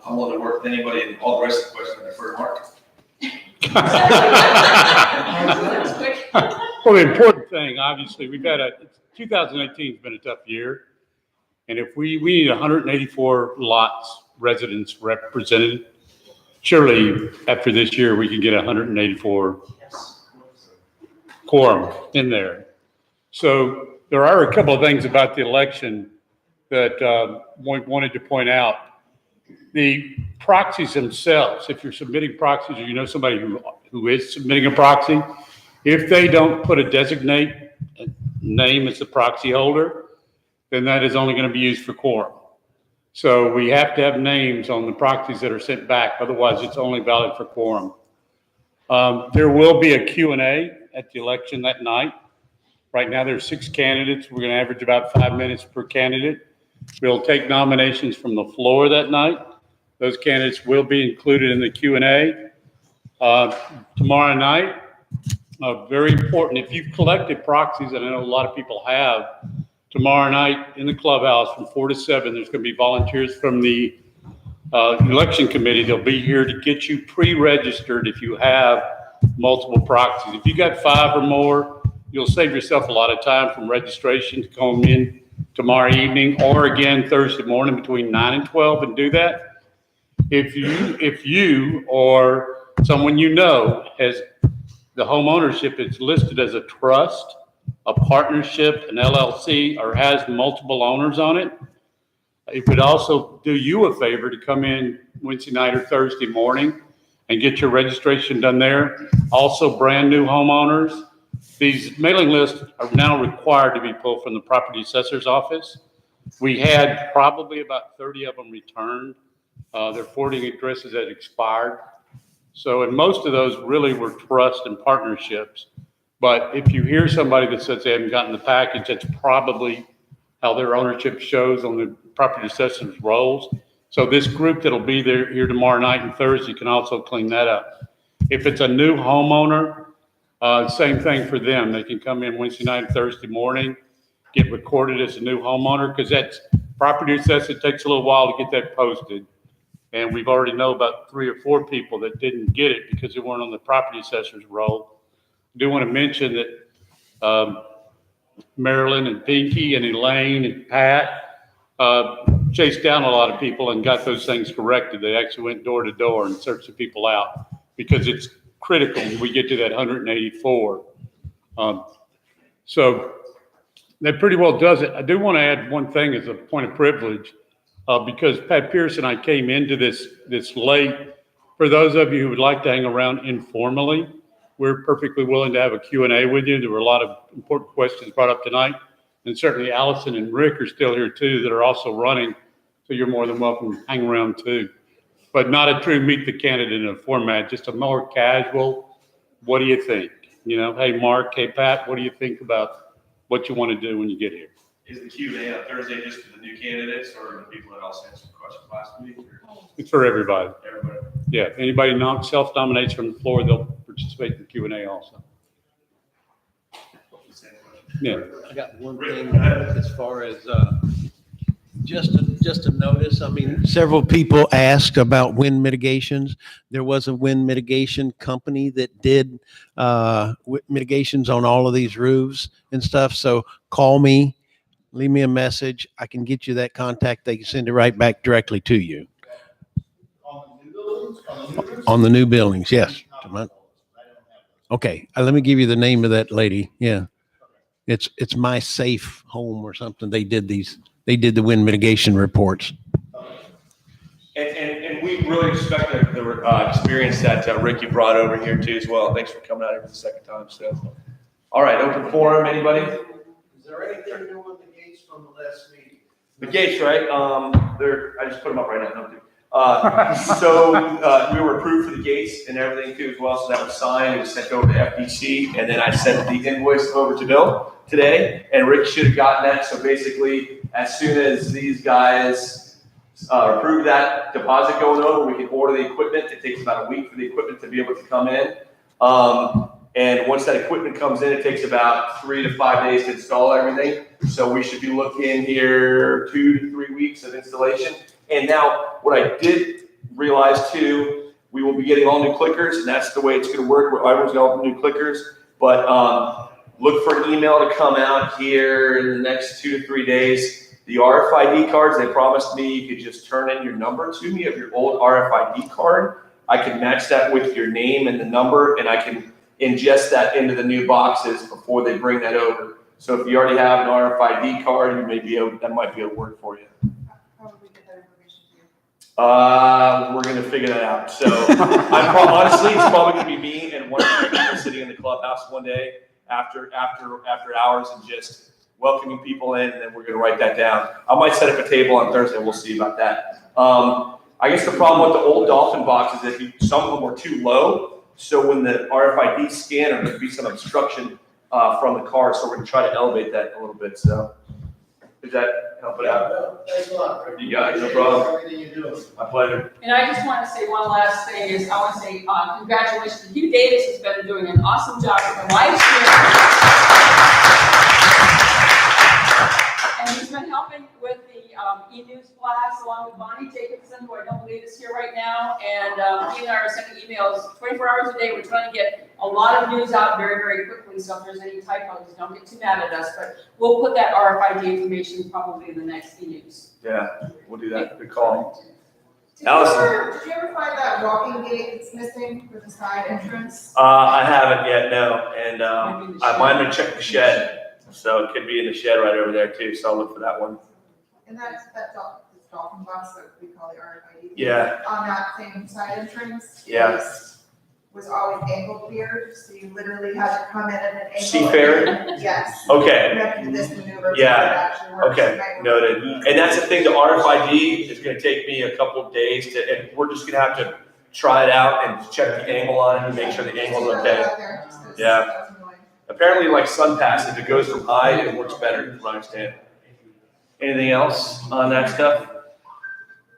I'm willing to work with anybody, and all the rest of the questions I defer to Mark. Well, the important thing, obviously, 2018 has been a tough year. And if we need 184 lots, residents represented, surely after this year, we can get 184 quorum in there. So there are a couple of things about the election that wanted to point out. The proxies themselves, if you're submitting proxies or you know somebody who is submitting a proxy, if they don't put a designate name as the proxy holder, then that is only going to be used for quorum. So we have to have names on the proxies that are sent back. Otherwise, it's only valid for quorum. There will be a Q&A at the election that night. Right now, there's 6 candidates. We're going to average about 5 minutes per candidate. We'll take nominations from the floor that night. Those candidates will be included in the Q&A. Tomorrow night, very important, if you've collected proxies, and I know a lot of people have, tomorrow night in the clubhouse from 4 to 7, there's going to be volunteers from the election committee. They'll be here to get you pre-registered if you have multiple proxies. If you got 5 or more, you'll save yourself a lot of time from registration to come in tomorrow evening or again Thursday morning between 9 and 12 and do that. If you or someone you know has the home ownership is listed as a trust, a partnership, an LLC, or has multiple owners on it, it would also do you a favor to come in Wednesday night or Thursday morning and get your registration done there. Also, brand new homeowners. These mailing lists are now required to be pulled from the property assessor's office. We had probably about 30 of them returned. Their forwarding addresses had expired. So, and most of those really were trust and partnerships. But if you hear somebody that says they haven't gotten the package, that's probably how their ownership shows on the property assessor's rolls. So this group that'll be there here tomorrow night and Thursday can also clean that up. If it's a new homeowner, Same thing for them. They can come in Wednesday night, Thursday morning, get recorded as a new homeowner, because that's property assessment takes a little while to get that posted. And we've already know about 3 or 4 people that didn't get it because they weren't on the property assessor's roll. I do want to mention that Marilyn and Pinky and Elaine and Pat chased down a lot of people and got those things corrected. They actually went door to door and searched the people out because it's critical when we get to that 184. So that pretty well does it. I do want to add one thing as a point of privilege, because Pat Pierce and I came into this late. For those of you who would like to hang around informally, we're perfectly willing to have a Q&A with you. There were a lot of important questions brought up tonight. And certainly Allison and Rick are still here too, that are also running. So you're more than welcome to hang around too. But not a true meet the candidate in a format, just a more casual, what do you think? You know, hey, Mark, hey, Pat, what do you think about what you want to do when you get here? Is the Q&A on Thursday just for the new candidates or the people that also answered questions last week? It's for everybody. Everybody. Yeah, anybody self-nominates from the floor, they'll participate in the Q&A also. Yeah. I got one thing as far as just a notice. I mean, several people asked about wind mitigations. There was a wind mitigation company that did mitigations on all of these roofs and stuff. So call me, leave me a message. I can get you that contact. They can send it right back directly to you. On the new buildings, yes. Okay, let me give you the name of that lady. Yeah. It's My Safe Home or something. They did the wind mitigation reports. And we really respect the experience that Rick, you brought over here too as well. Thanks for coming out here for the second time. So, all right, open forum. Anybody? Is there anything new on the gates from the last meeting? The gates, right? I just put them up right now. So we were approved for the gates and everything too as well. So that was signed. It was sent over to FDC, and then I sent the invoice over to Bill today, and Rick should have gotten that. So basically, as soon as these guys approve that deposit going over, we can order the equipment. It takes about a week for the equipment to be able to come in. And once that equipment comes in, it takes about 3 to 5 days to install everything. So we should be looking here 2 to 3 weeks of installation. And now what I did realize too, we will be getting all new clickers, and that's the way it's going to work. Everyone's got all the new clickers, but look for an email to come out here in the next 2 to 3 days. The RFID cards, they promised me you could just turn in your number to me of your old RFID card. I can match that with your name and the number, and I can ingest that into the new boxes before they bring that over. So if you already have an RFID card, you may be able, that might be able to work for you. We're going to figure that out. So honestly, it's probably going to be me and one of the people sitting in the clubhouse one day after hours and just welcoming people in, and then we're going to write that down. I might set up a table on Thursday. We'll see about that. I guess the problem with the old Dolphin box is that some of them were too low. So when the RFID scanner, there'd be some obstruction from the car. So we're going to try to elevate that a little bit. So does that help it out? Thanks a lot, Rick. You got it, no problem. Everything you do. My pleasure. And I just want to say one last thing is I want to say congratulations. Hugh Davis has been doing an awesome job with the live stream. And he's been helping with the e-news blast along with Bonnie Jacobson, who I don't believe is here right now. And he and I are sending emails 24 hours a day. We're trying to get a lot of news out very, very quickly. So if there's any typos, don't get too mad at us. But we'll put that RFID information probably in the next e-news. Yeah, we'll do that. Good call. Did you ever find that walking gate that's missing for the side entrance? I haven't yet, no. And I might have checked the shed. So it could be in the shed right over there too. So I'll look for that one. And that's Dolphin box that we call the RFID. Yeah. On that same side entrance. Yeah. Was always angled weird, so you literally had to come in at an angle. Seafair? Yes. Okay. You have to do this maneuver. Yeah. So it actually works. Okay, noted. And that's the thing, the RFID is going to take me a couple of days to, and we're just going to have to try it out and check the angle on it and make sure the angle's okay. Yeah. Apparently, like SunPass, if it goes from high, it works better, from what I understand. Anything else on that stuff?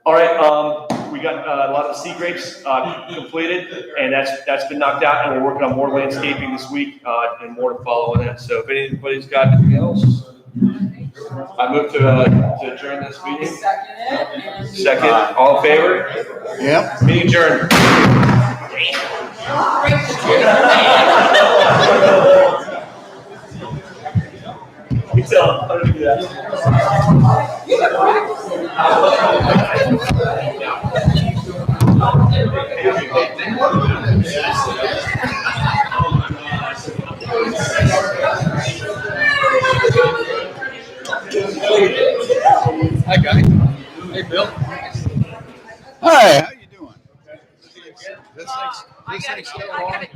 All right, we got a lot of the sea grapes completed, and that's been knocked out, and we're working on more landscaping this week and more to follow in it. So if anybody's got anything else, I move to adjourn this meeting. Second, all in favor? Yep. Meeting adjourned. Tell them how to do that. Hi, guy. Hey, Bill. Hi, how you doing? This thing's still on.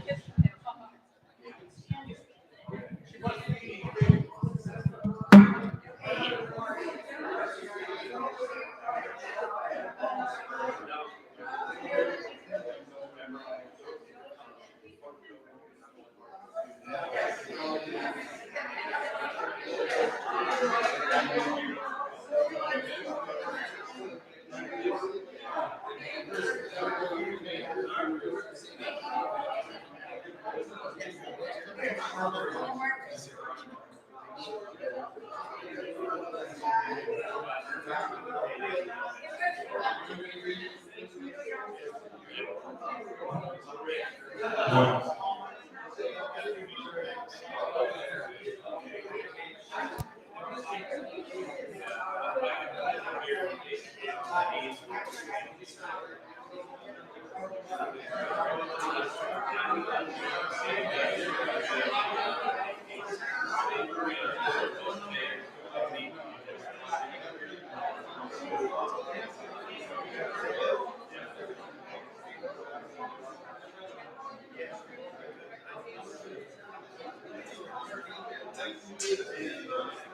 Thank you.